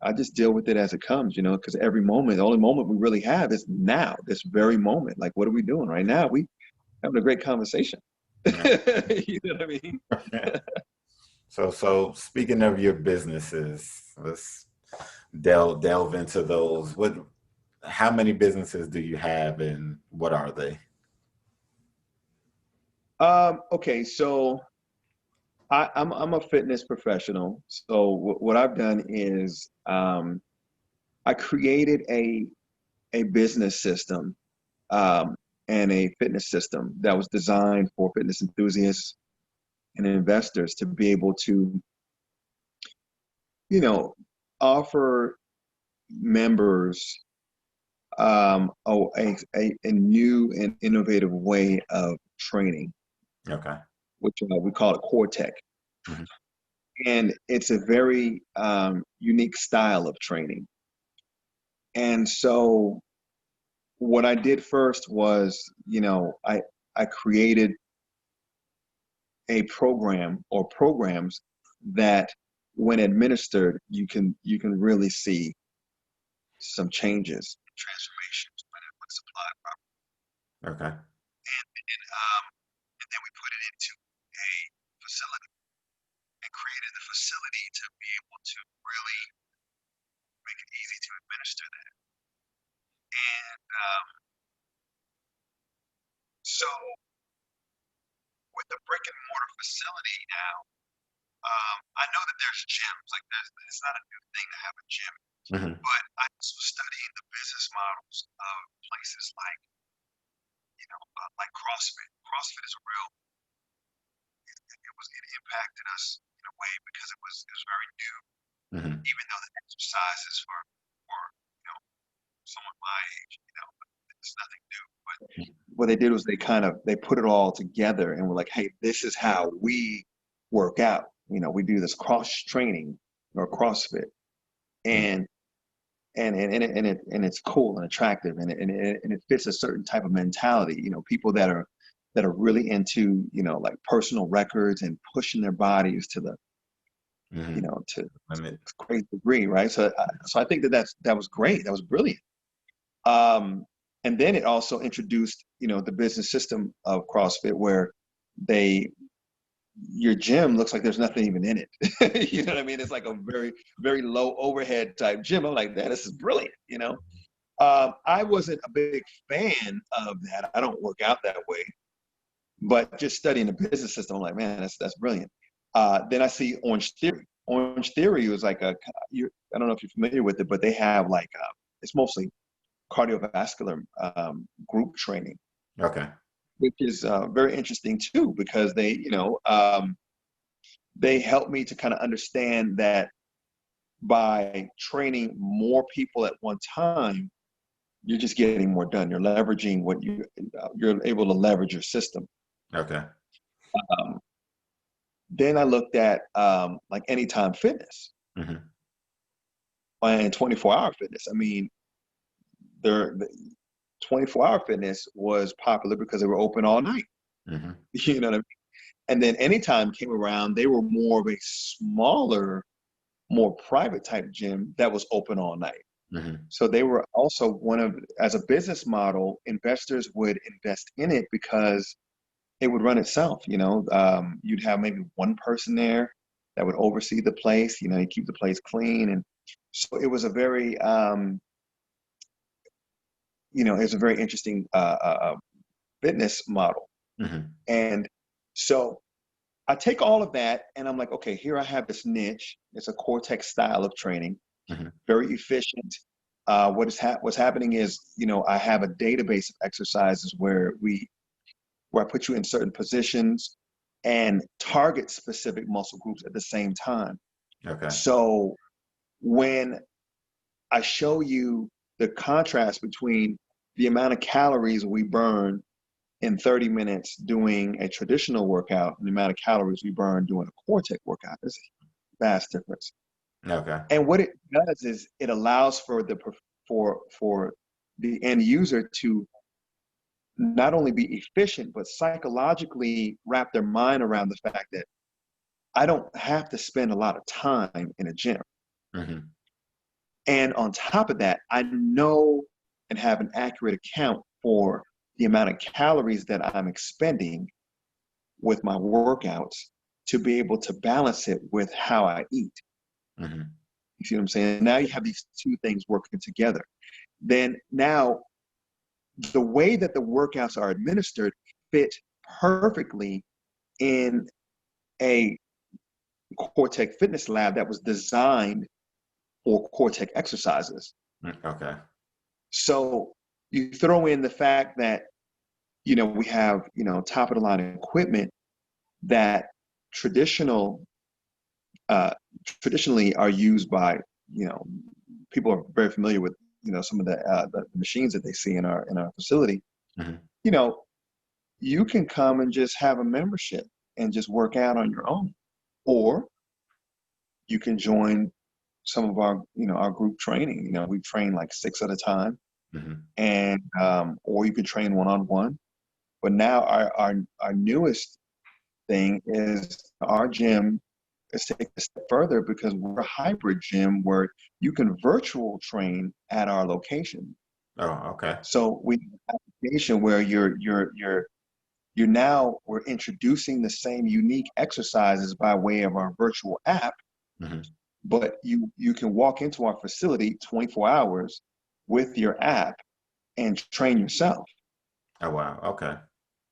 I just deal with it as it comes, because every moment, the only moment we really have is now, this very moment. Like, what are we doing right now? We having a great conversation. You know what I mean? So speaking of your businesses, let's delve into those. how many businesses do you have, and what are they? Okay, so I'm a fitness professional. So what I've done is I created a business system um, and a fitness system that was designed for fitness enthusiasts and investors to be able to, you know, offer members a new and innovative way of training, Okay. which we call it core tech. Hmm. And it's a very unique style of training. And so what I did first was, I created a program or programs that when administered, you can really see some changes, transformations when it's applied properly. Okay. And then we put it into a facility and created the facility to be able to really make it easy to administer that. And so with the brick and mortar facility now, I know that there's gyms, like it's not a new thing to have a gym, Hmm. but I was studying the business models of places like CrossFit. CrossFit is a real, it impacted us in a way because it was very new, Hmm. even though the exercises for someone my age, it's nothing new. But what they did was they put it all together and were like, hey, this is how we work out. We do this cross training or CrossFit, and it's cool and attractive, and it fits a certain type of mentality. People that are really into like personal records and pushing their bodies to the Hmm. to Limit. a great degree, right? So I think that was great. That was brilliant. Um, and then it also introduced, the business system of CrossFit where they your gym looks like there's nothing even in it. You know what I mean? It's like a very, very low overhead type gym. I'm like, man, this is brilliant. I wasn't a big fan of that. I don't work out that way, but just studying the business system, I'm like, man, that's brilliant. Then I see Orange Theory. Orange Theory was like I don't know if you're familiar with it, but they have like it's mostly cardiovascular group training, Okay. which is very interesting too, because they help me to kind of understand that by training more people at one time, you're just getting more done. You're leveraging you're able to leverage your system. Okay. Um, then I looked at like Anytime Fitness Hmm. and 24-hour fitness. I mean, the 24-hour fitness was popular because they were open all night. Hmm. You know what I mean? And then Anytime came around, they were more of a smaller, more private type gym that was open all night. Hmm. So they were also as a business model, investors would invest in it because it would run itself. You'd have maybe one person there that would oversee the place. You keep the place clean, and so it was a very, it's a very interesting fitness model. Hmm. And so I take all of that, and I'm like, okay, here I have this niche. It's a Cortex style of training, Hmm. very efficient. What's happening is, I have a database of exercises where I put you in certain positions and target specific muscle groups at the same time. Okay. So when I show you the contrast between the amount of calories we burn in 30 minutes doing a traditional workout and the amount of calories we burn doing a core tech workout, there's a vast difference. Okay. And what it does is it allows for the end user to not only be efficient, but psychologically wrap their mind around the fact that I don't have to spend a lot of time in a gym. Hmm. And on top of that, I know and have an accurate account for the amount of calories that I'm expending with my workouts to be able to balance it with how I eat. Hmm. You see what I'm saying? Now you have these two things working together. then now the way that the workouts are administered fit perfectly in a Core-Tech fitness lab that was designed for Core-Tech exercises. Okay. So you throw in the fact that, we have, top of the line equipment that traditional traditionally are used by, people are very familiar with, some of the machines that they see in our facility. Mm-hmm. You can come and just have a membership and just work out on your own, or you can join some of our, our group training. We train like 6 at a time, Mm-hmm. and or you can train one-on-one. But now our newest thing is our gym is taking a step further, because we're a hybrid gym where you can virtual train at our location. Oh, okay. So we have an application where we're introducing the same unique exercises by way of our virtual app, Mm-hmm. but you can walk into our facility 24 hours with your app and train yourself. Oh, wow. Okay.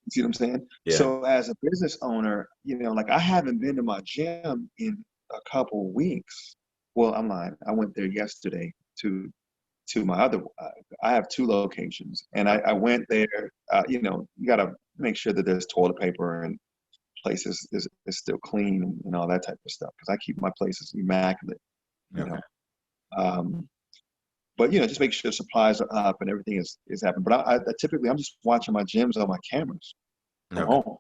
You see what I'm saying? Yeah. So as a business owner, like I haven't been to my gym in a couple weeks. Well, I'm lying. I went there yesterday to my other. I have 2 locations, and I went there. You got to make sure that there's toilet paper and places is still clean and all that type of stuff, because I keep my places immaculate. You Okay. know, but just make sure supplies are up and everything is happening. But I typically I'm just watching my gyms on my cameras from Okay. home.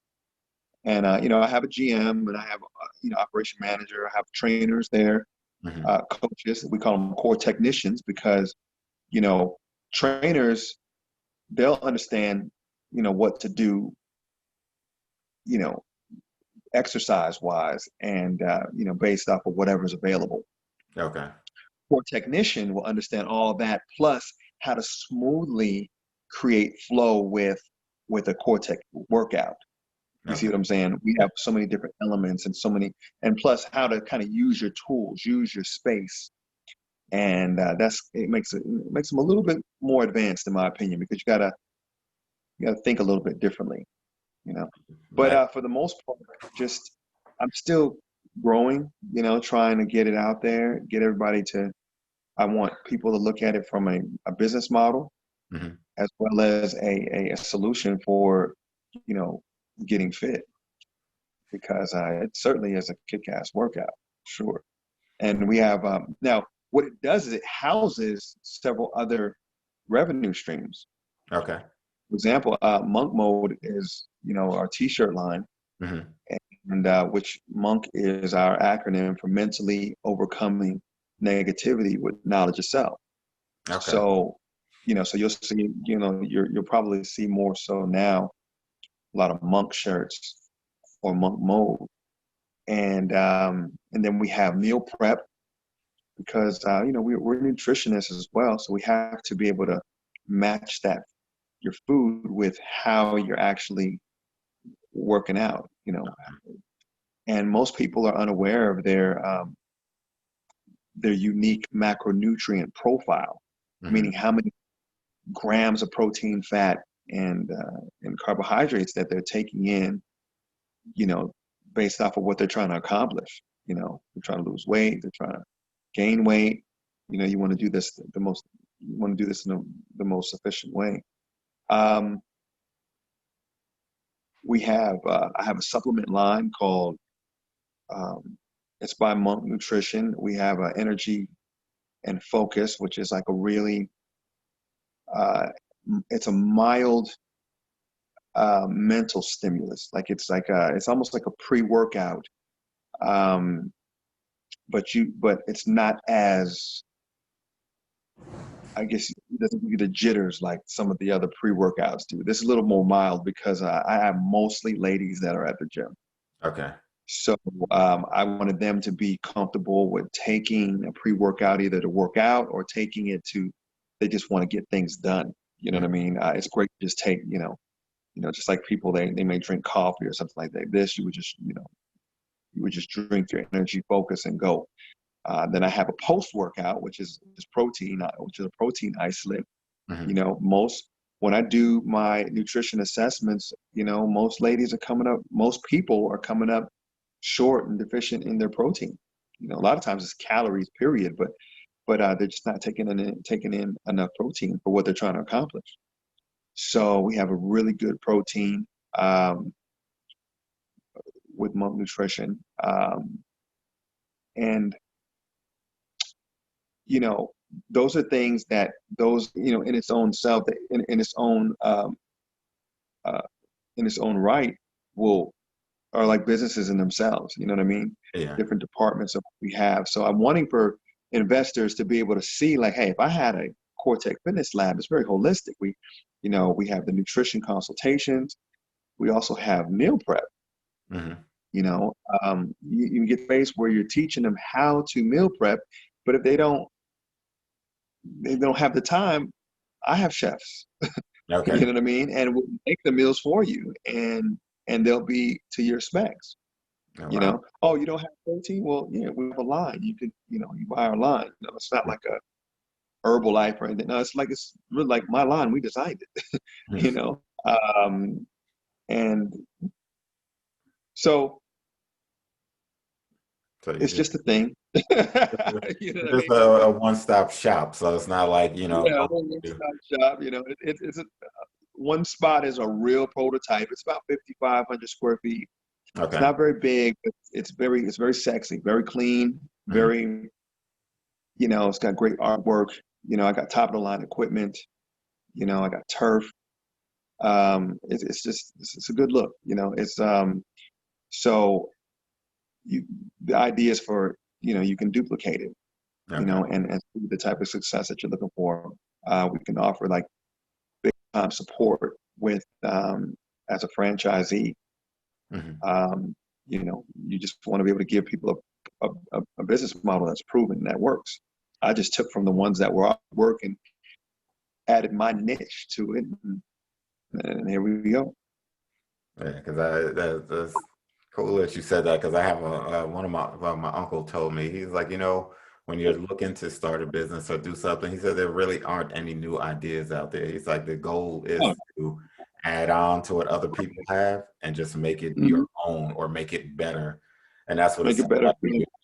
And, I have a GM, and I have, operation manager. I have trainers there, Mm-hmm. coaches. We call them core technicians, because, trainers, they'll understand, what to do, exercise wise, and, based off of whatever's available. Okay. Core technician will understand all that, plus how to smoothly create flow with a core tech workout. You see Okay. what I'm saying? We have so many different elements and and plus how to kind of use your tools, use your space. And it makes them a little bit more advanced, in my opinion, because you gotta think a little bit differently, you know. But Nice. for the most part, just I'm still growing, trying to get it out there, get everybody to. I want people to look at it from a business model, Mm-hmm. as well as a solution for, getting fit, because it certainly is a kick-ass workout, sure. And we have now what it does is it houses several other revenue streams. Okay. For example, Monk Mode is our T-shirt line, Mm-hmm. and which Monk is our acronym for mentally overcoming negativity with knowledge of self. Okay. So so you'll see, you'll probably see more so now a lot of Monk shirts or Monk Mode. And then we have meal prep, because we're nutritionists as well, so we have to be able to match that your food with how you're actually working out. And most people are unaware of their unique macronutrient profile, Mm-hmm. meaning how many grams of protein, fat, and carbohydrates that they're taking in, based off of what they're trying to accomplish. They're trying to lose weight, they're trying to gain weight. You want to do this you want to do this in the most efficient way. I have a supplement line called, it's by Monk Nutrition. We have a energy and focus, which is like a really, it's a mild mental stimulus. It's almost like a pre-workout, but it's not as, I guess, it doesn't give you the jitters like some of the other pre-workouts do. This is a little more mild, because I have mostly ladies that are at the gym. Okay. So I wanted them to be comfortable with taking a pre-workout, either to work out or taking it they just want to get things done. You know what I mean? It's great to just take, just like people, they may drink coffee or something like that. This, you would just drink your energy, focus, and go. Then I have a post-workout, which is protein, which is a protein isolate. Hmm. You know, when I do my nutrition assessments, you know, most ladies are coming up, most people are coming up short and deficient in their protein. You know, a lot of times it's calories, period, but they're just not taking in enough protein for what they're trying to accomplish. So we have a really good protein um, with Monk Nutrition, and you know, those are things that those, you know, in its own self, uh, in its own right, will are like businesses in themselves. You know what I mean? Yeah. Different departments of what we have. So I'm wanting for investors to be able to see, like, hey, if I had a Cortec Fitness Lab, it's very holistic. You know, we have the nutrition consultations. We also have meal prep. Hmm. You know, you get faced where you're teaching them how to meal prep, but if they don't have the time, I have chefs. You Okay. know what I mean? And we'll make the meals for you, and they'll be to your specs. Oh, You wow. know, oh, you don't have protein? Well, yeah, we have a line. You could, you know, you buy our line. You know, it's not like a Herbalife or anything. No, it's really like my line. We designed it. Mhm. You know, and so So it's just a thing. You know what I just mean? a one-stop shop. So it's not like, Yeah, a go whole one-stop shop. You know, it's a, one spot is a real prototype. It's about 5,500 square feet. It's okay. not very big, but it's very sexy, very clean, Hmm. very, you know, it's got great artwork. You know, I got top of the line equipment. You know, I got turf. It's just it's a good look. You know, it's so you the idea is for, you know, you can duplicate it. You Okay. know, and see the type of success that you're looking for. We can offer like big time support with as a franchisee. Hmm. Um, you know, you just want to be able to give people a business model that's proven that works. I just took from the ones that were working, added my niche to it, and here we go. Yeah, because that's cool that you said that because I have one of my uncle told me he's like, when you're looking to start a business or do something, he said there really aren't any new ideas out there. He's like the goal Oh, is to add on to what other people have and just make it your mhm. own or make it better. And that's what it Make it sounds better.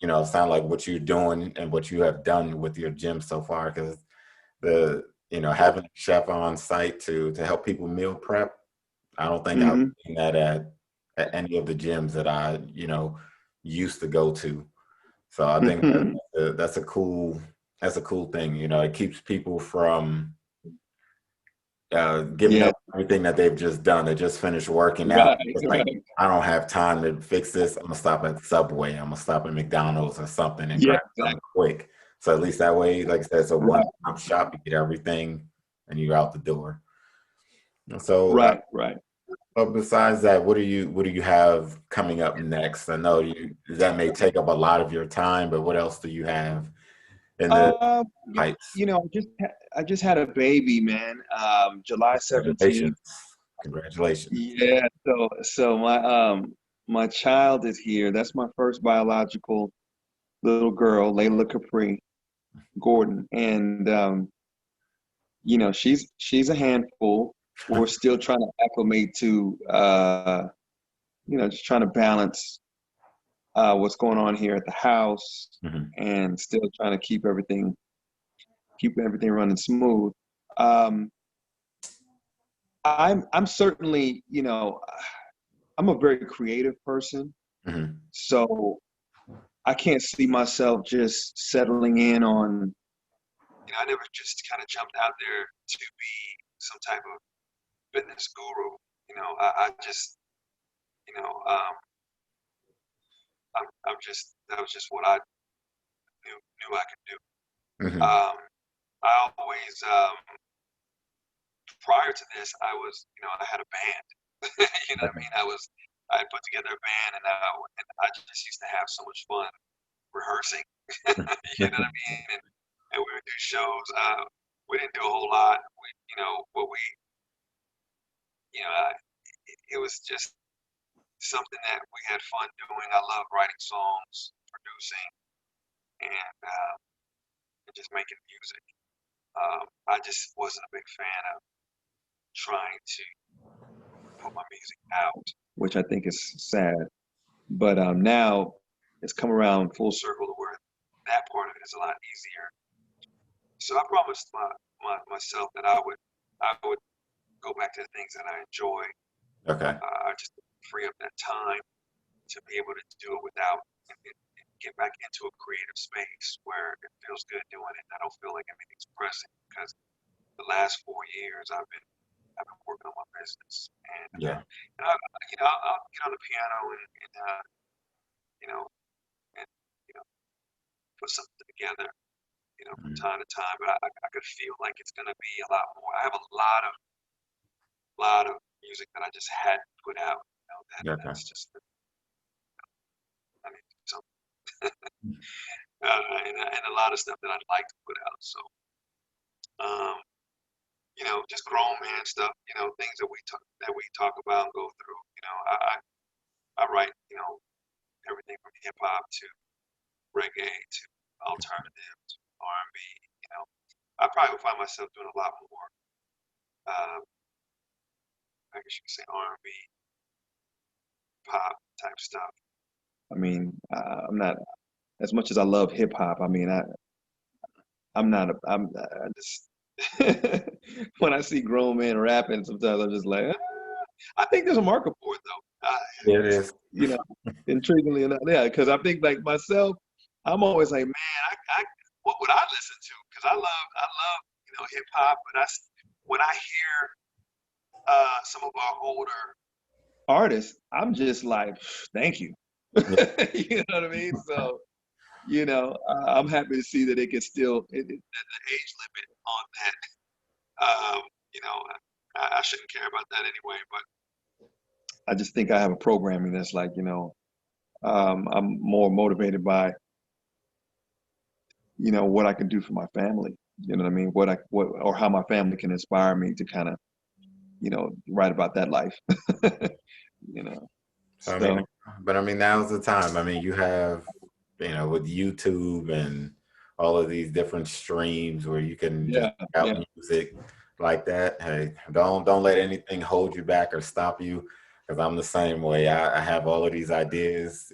like. Sound like what you're doing and what you have done with your gym so far. Because having a chef on site to help people meal prep. I don't think I've Hmm. seen that at any of the gyms that I, used to go to. So I think that's a cool thing. It keeps people from giving Yeah, up everything that they've just done. They just finished working out. right, It's like, right. I don't have time to fix this. I'm gonna stop at Subway. I'm gonna stop at McDonald's or something and Yeah, grab something exactly. quick. So at least that way, like I said, it's a Right, one-stop shop. You get everything and you're out the door. And so right, right. But besides that, what do you have coming up next? I know that may take up a lot of your time, but what else do you have in the Um, pipes? you know, I just had a baby, man. July 17th. Congratulations. Congratulations. Yeah, so my child is here. That's my first biological little girl, Layla Capri Gordon, and you know, she's a handful. We're still trying to acclimate to you know, just trying to balance what's going on here at the house, Mhm. and still trying to keep everything running smooth. Um, I'm certainly, you know, I'm a very creative person, Mhm. so I can't see myself just settling in on, you know, I never just kind of jumped out there to be some type of fitness guru. You know, I just, you know, I'm just, that was just what I knew I could do. Mhm. Um, I always, prior to this, I was, you know, I had a band. You know what I Okay. mean? I had put together a band, and I just used to have so much fun rehearsing. You know what I mean? And we would do shows. We didn't do a whole lot. You know, you know, it was just something that we had fun doing. I love writing songs, producing, and just making music. I just wasn't a big fan of trying to put my music out, which I think is sad. But now it's come around full circle to where that part of it is a lot easier. So I promised myself that I would go back to the things that I enjoy. Okay. Just free up that time to be able to do it without and get back into a creative space where it feels good doing it. I don't feel like anything's pressing because the last 4 years I've been working on my business Yeah. and I'll get on the piano and you know and you know put something together from Mm. time to time, but I could feel like it's gonna be a lot more. I have a lot of music that I just hadn't put out. Okay. That's just I mean so and a lot of stuff that I'd like to put out. So um, just grown man stuff. Things that we talk about and go through. I write everything from hip hop to reggae to alternative to R&B. I probably would find myself doing a lot more. Uh, I guess you could say R&B, pop type stuff. I mean, I'm not as much as I love hip hop. I mean, I'm not. I just when I see grown men rapping, sometimes I'm just like, I think there's a market for it though. Yeah, it is. You know, intriguingly enough, yeah. Because I think like myself, I'm always like, man, what would I listen to? Because I love hip hop, but when I hear some of our older artists, I'm just like, thank you. Yeah. You know what I mean? So I'm happy to see that it can still that the age limit on that. I shouldn't care about that anyway, but I just think I have a programming that's like, I'm more motivated by, what I can do for my family. You know what I mean? What or how my family can inspire me to kind of, write about that life. you know. So I mean, So but I mean, now's the time. I mean, you have, with YouTube and all of these different streams where you can just yeah, put out yeah, music like that. Hey, don't let anything hold you back or stop you, because I'm the same way. I have all of these ideas.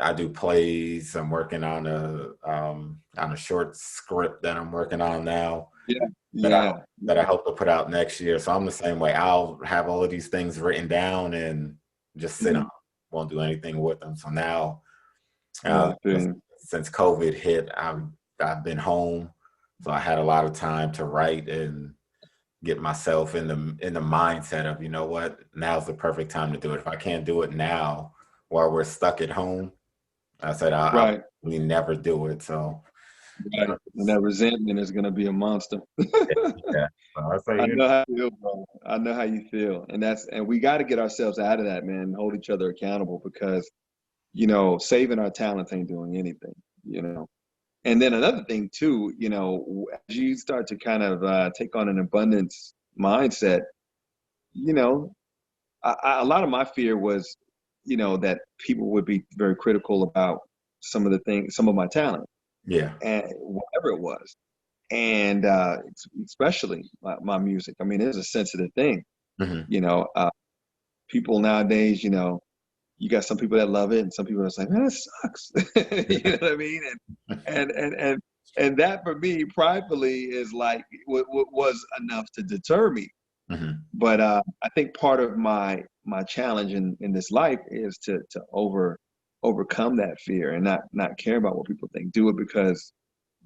I do plays. I'm working on a short script that I'm working on now yeah, that I yeah, that I yeah. hope to put out next year. So I'm the same way. I'll have all of these things written down and just sit on. Mhm. 'em. Won't do anything with them. So now, Yeah, uh, I feel you. since COVID hit, I've been home, so I had a lot of time to write and get myself in the mindset of, you know what, now's the perfect time to do it. If I can't do it now, while we're stuck at home, I said I'll Right, probably never do it. So right. And that resentment is gonna be a monster. yeah, so I say I know how you feel, bro. I know how you feel. And we got to get ourselves out of that, man, and hold each other accountable because, saving our talents ain't doing anything, you know. And then another thing too, as you start to kind of take on an abundance mindset, you know, a lot of my fear was, that people would be very critical about some of my talent, yeah. and whatever it was, and especially my music. I mean, it's a sensitive thing. Hmm. You know, people nowadays, you got some people that love it, and some people are like, man, it sucks. You know what I mean? And that for me, pridefully, is like was enough to deter me. Hmm. But I think part of my challenge in this life is to overcome that fear and not care about what people think. Do it because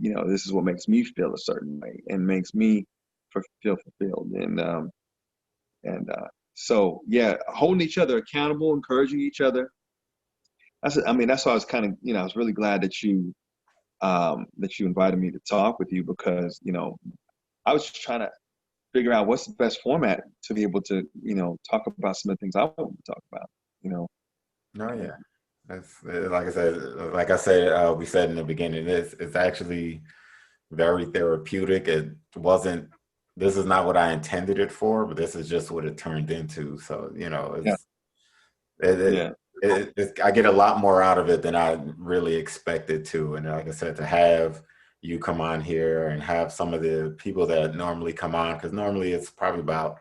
this is what makes me feel a certain way and makes me feel fulfilled. And so yeah, holding each other accountable, encouraging each other. I mean, that's why I was kind of I was really glad that you invited me to talk with you because I was just trying to figure out what's the best format to be able to, talk about some of the things I want to talk about, you know. No, And, yeah. That's like I said, we said in the beginning, it's actually very therapeutic. It wasn't. This is not what I intended it for, but this is just what it turned into. So yeah, it, it, yeah, I get a lot more out of it than I really expected to. And like I said, to have you come on here and have some of the people that normally come on, because normally it's probably about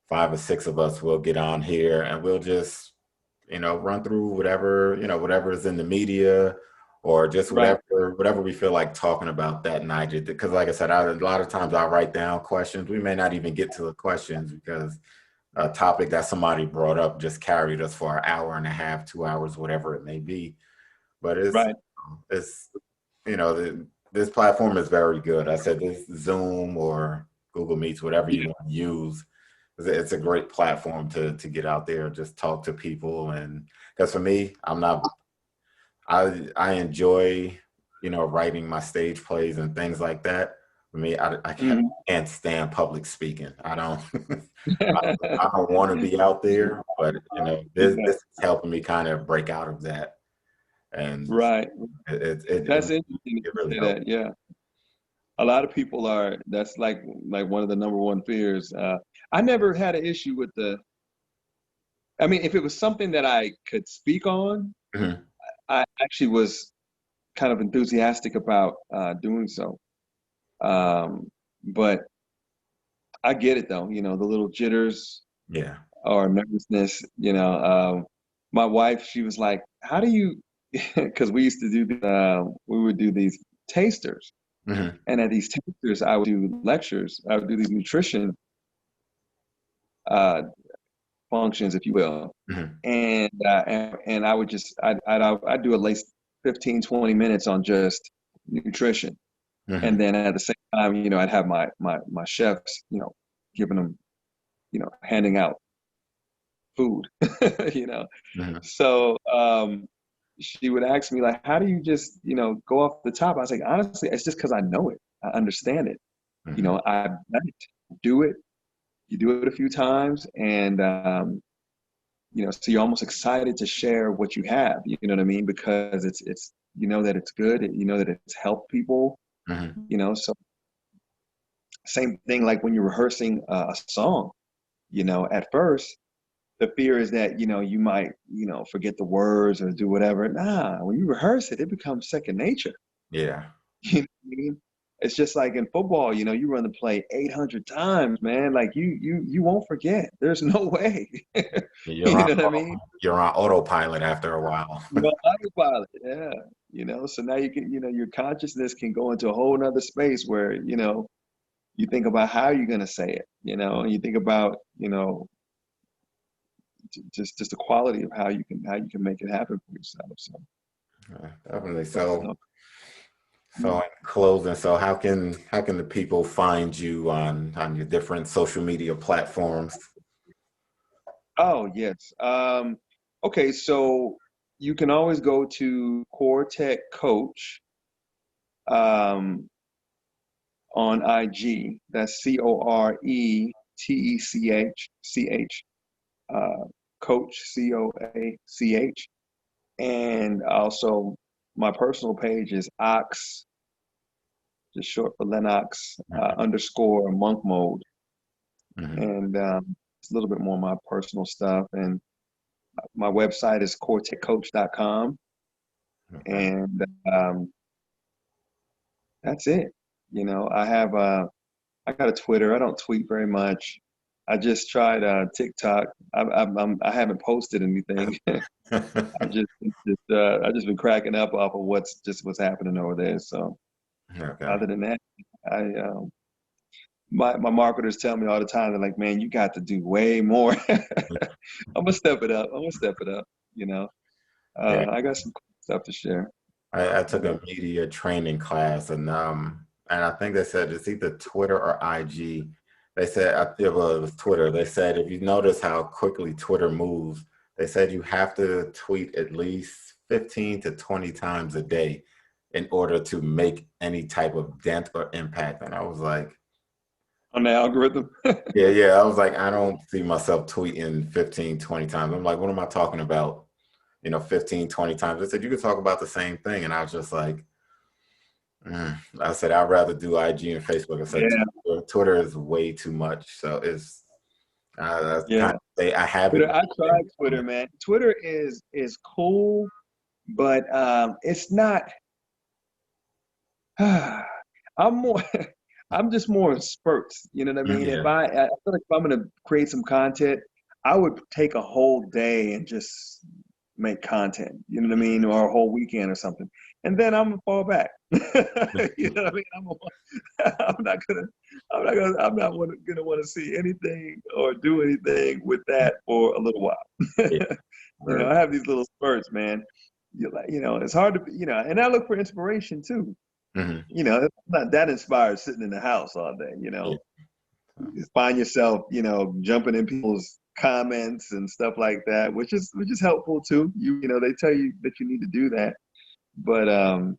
5 or 6 of us will get on here and we'll just, run through whatever, whatever is in the media, or just Right. whatever we feel like talking about that night. Because like I said, a lot of times I write down questions. We may not even get to the questions because a topic that somebody brought up just carried us for an hour and a half, 2 hours, whatever it may be. But Right. it's this platform is very good. I said this Zoom or Google Meets, whatever you want to use, it's a great platform to get out there, just talk to people. And because for me, I enjoy, writing my stage plays and things like that. For me, I Mhm. can't stand public speaking. I don't I don't want to be out there, but Yeah. this is helping me kind of break out of that. And Right. it That's interesting it to really say helped. that. Yeah. A lot of people are, that's like one of the number one fears. I never had an issue with I mean, if it was something that I could speak on, Mhm. I actually was kind of enthusiastic about doing so. Um, but I get it though, the little jitters Yeah. or nervousness, my wife, she was like, how do you, because we used to we would do these tasters. Hmm. And at these tasters, I would do lectures. I would do these nutrition uh, functions, if you will. Hmm. And I would I'd do at least 15, 20 minutes on just nutrition. And Hmm. then at the same time, I'd have my chefs, giving them, handing out food, you know. Hmm. So she would ask me like, how do you just, go off the top? I was like, honestly, it's just because I know it. I understand it. Hmm. I've done it. Do it. You do it a few times, and so you're almost excited to share what you have. You know what I mean? Because it's that it's good. You know that it's helped people. Hmm. So same thing like when you're rehearsing a song. At first the fear is that you might forget the words or do whatever. Nah, when you rehearse it, it becomes second nature. Yeah. You know what I mean? It's just like in football, you run the play 800 times, man. Like you won't forget. There's no way. You're You on know what I mean? you're on autopilot after a while. You're on autopilot, yeah. So now you can, your consciousness can go into a whole nother space where, you think about how you're gonna say it, and you think about, just the quality of how you can make it happen for yourself. So, Definitely. but So in closing, so how can the people find you on your different social media platforms? oh yes. Okay, so you can always go to Core Tech Coach um, on IG. That's CoreTechCH, Coach CoACH, and also my personal page is Ox, just short for Lennox underscore monk mode, Hmm. and it's a little bit more of my personal stuff. And my website is coretechcoach.com, Okay. and um, that's it. I got a Twitter. I don't tweet very much. I just tried TikTok. I haven't posted anything. I just been cracking up off of what's happening over there. So Okay. other than that, I my marketers tell me all the time. They're like, "Man, you got to do way more." I'm gonna step it up. I'm gonna step it up. You know, Yeah. I got some cool stuff to share. I took Yeah. a media training class, and I think they said it's either Twitter or IG. They said it was Twitter. They said if you notice how quickly Twitter moves, they said you have to tweet at least 15 to 20 times a day in order to make any type of dent or impact. And I was like, On the algorithm. yeah, yeah. I was like, I don't see myself tweeting 15, 20 times. I'm like, what am I talking about? 15, 20 times. They said you could talk about the same thing. And I was just like, I said, I'd rather do IG and Facebook. I said, Yeah, Twitter is way too much. So that's kind yeah. of say I have it. Twitter. I tried Twitter, man. Twitter is cool, but it's not. I'm more, I'm just more in spurts. You know what I mean? Yeah. I feel like if I'm gonna create some content, I would take a whole day and just make content. You know what I mean, or a whole weekend or something, and then I'm gonna fall back. You know what I mean? I'm not gonna, I'm not gonna want to see anything or do anything with that for a little while. Yeah. You know, I have these little spurts, man. It's hard to, and I look for inspiration too. Mm-hmm. I'm not that inspired sitting in the house all day, Yeah. You find yourself, jumping in people's comments and stuff like that, which is helpful too. They tell you that you need to do that. But I'm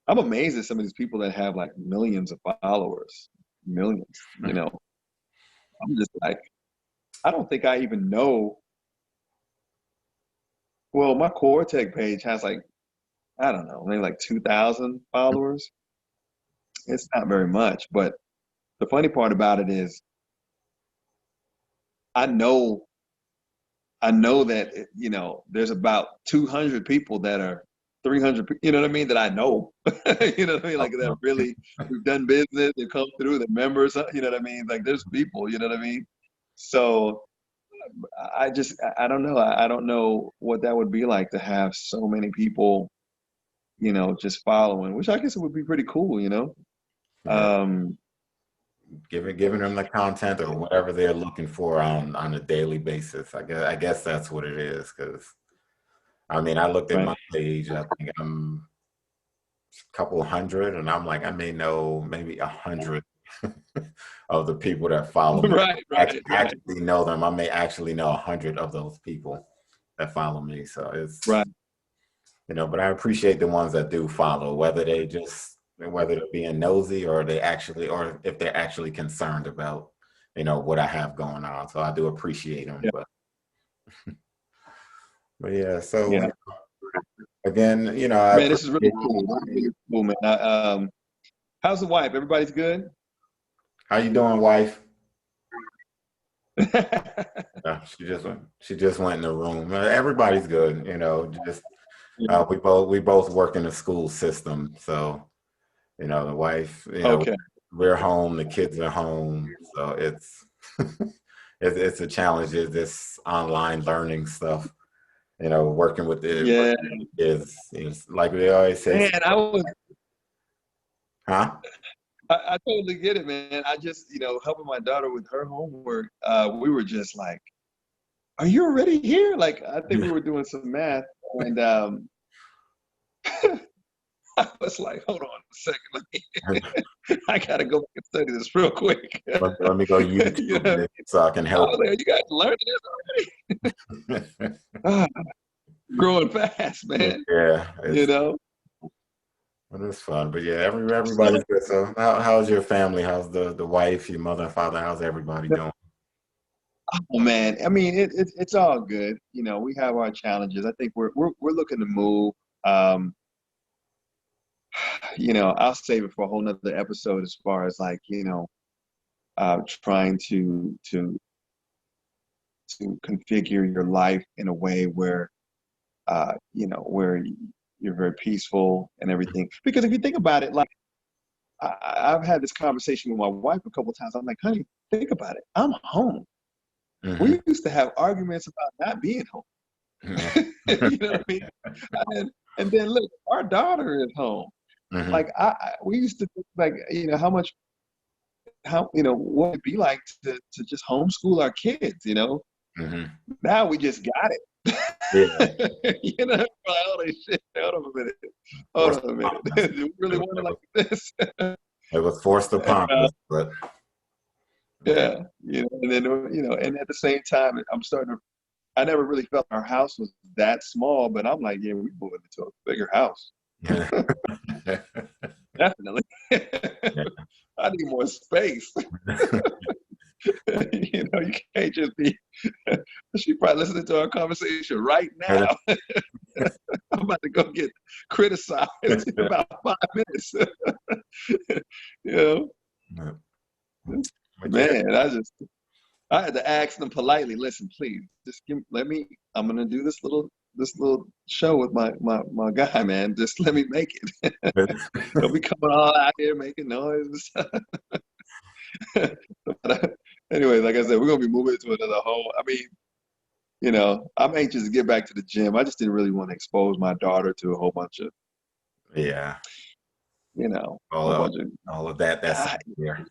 amazed at some of these people that have like millions of followers, millions, I'm just like, I don't think I even know. Well, my core tech page has like, I don't know, maybe like 2,000 followers. It's not very much, but the funny part about it is I know that there's about 200 people that are 300, you know what I mean, that I know. You know what I mean, like that really we've done business, they've come through, the members, you know what I mean, like there's people, you know what I mean. So I don't know. I don't know what that would be like to have so many people, just following, which I guess it would be pretty cool. Yeah. Um, Giving them the content or whatever they're looking for on a daily basis. I guess that's what it is. Because I mean, I looked at right. my page. I think I'm a couple hundred, and I'm like, I may know maybe 100 of the people that follow me. Right, right, right, Actually know them. I may actually know 100 of those people that follow me. So it's right. but I appreciate the ones that do follow, whether they're being nosy or or if they're actually concerned about, what I have going on. So I do appreciate them. Yeah, But yeah, so yeah. again, I Man, this is really appreciate. cool. Really cool, man. How's the wife? Everybody's good? How you doing, wife? She just went in the room. Everybody's good, just we both work in the school system. So, the wife, Okay. we're home, the kids are home. So it's it's a challenge. It's this online learning stuff, working with the Yeah, is like we always say, man. huh? I totally get it, man. I just, helping my daughter with her homework. We were just like, "Are you already here?" Like, I think we were doing some math, and I was like, "Hold on a second, I gotta go back and study this real quick." Let me go You know, YouTube it so I can I help. was like, "You guys learning this already?" Ah, growing fast, man. Yeah, You know. it's fun. But yeah, everybody's good. So how's your family? How's the wife, your mother and father? How's everybody doing? Oh man, I mean it's all good. We have our challenges. I think we're looking to move. Um, I'll save it for a whole nother episode as far as like, trying to configure your life in a way where where you're very peaceful and everything. Because if you think about it, like I've had this conversation with my wife a couple of times. I'm like, honey, think about it. I'm home. Hmm. We used to have arguments about not being home. You know what I mean? And then look, our daughter is home. Hmm. Like we used to think like, what it'd be like to just homeschool our kids. Hmm. Now we just got it. Yeah. Like, holy shit, hold on a minute. Hold Forced on a upon minute. us. Do we really want it like this? It was forced And, upon us, but yeah. yeah, and then and at the same time, I never really felt our house was that small, but I'm like, yeah, we moving into a bigger house. Definitely. I need more space. You can't just be. She probably listening to our conversation right now. I'm about to go get criticized in about 5 minutes. You know, But yeah, man, I had to ask them politely. Listen, please, just let me. I'm gonna do this this little show with my guy, man. Just let me make it. Don't be coming all out here making noise. But, anyway, like I said, we're gonna be moving to another home. I mean, I'm anxious to get back to the gym. I just didn't really want to expose my daughter to a whole bunch of, Yeah. a whole bunch of. All of that. That's Ah, here.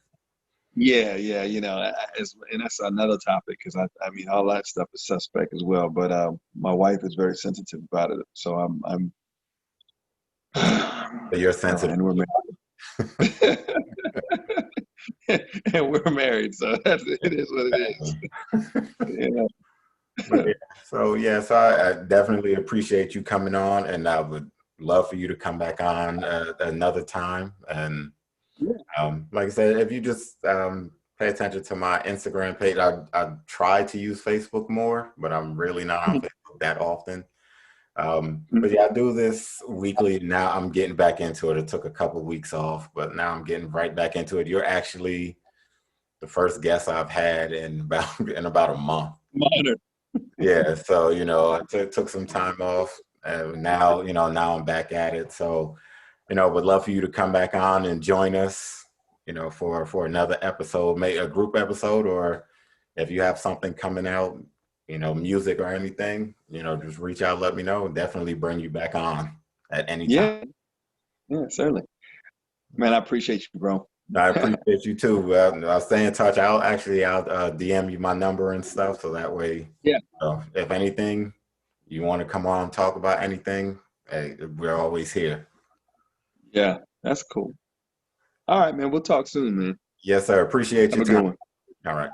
yeah, yeah, and that's another topic because I mean, all that stuff is suspect as well. But my wife is very sensitive about it, so I'm, But you're sensitive. and we're married. And we're married, so it is what it is. You know. But yeah, so I definitely appreciate you coming on, and I would love for you to come back on another time. And like I said, if you just pay attention to my Instagram page, I try to use Facebook more, but I'm really not on Facebook that often. But yeah, I do this weekly. Now I'm getting back into it. It took a couple of weeks off, but now I'm getting right back into it. You're actually the first guest I've had in about a month. Yeah, so I took some time off, and now I'm back at it. So, would love for you to come back on and join us, for another episode, maybe a group episode, or if you have something coming out, music or anything, just reach out, let me know. Definitely bring you back on at any time. Yeah, certainly. Man, I appreciate you, bro. I appreciate you too. I'll stay in touch. I'll DM you my number and stuff, so that way, Yeah. If anything you want to come on and talk about anything, hey, we're always here. Yeah, that's cool. All right, man. We'll talk soon, man. Yes, sir. Appreciate Have your a good time. one. All right.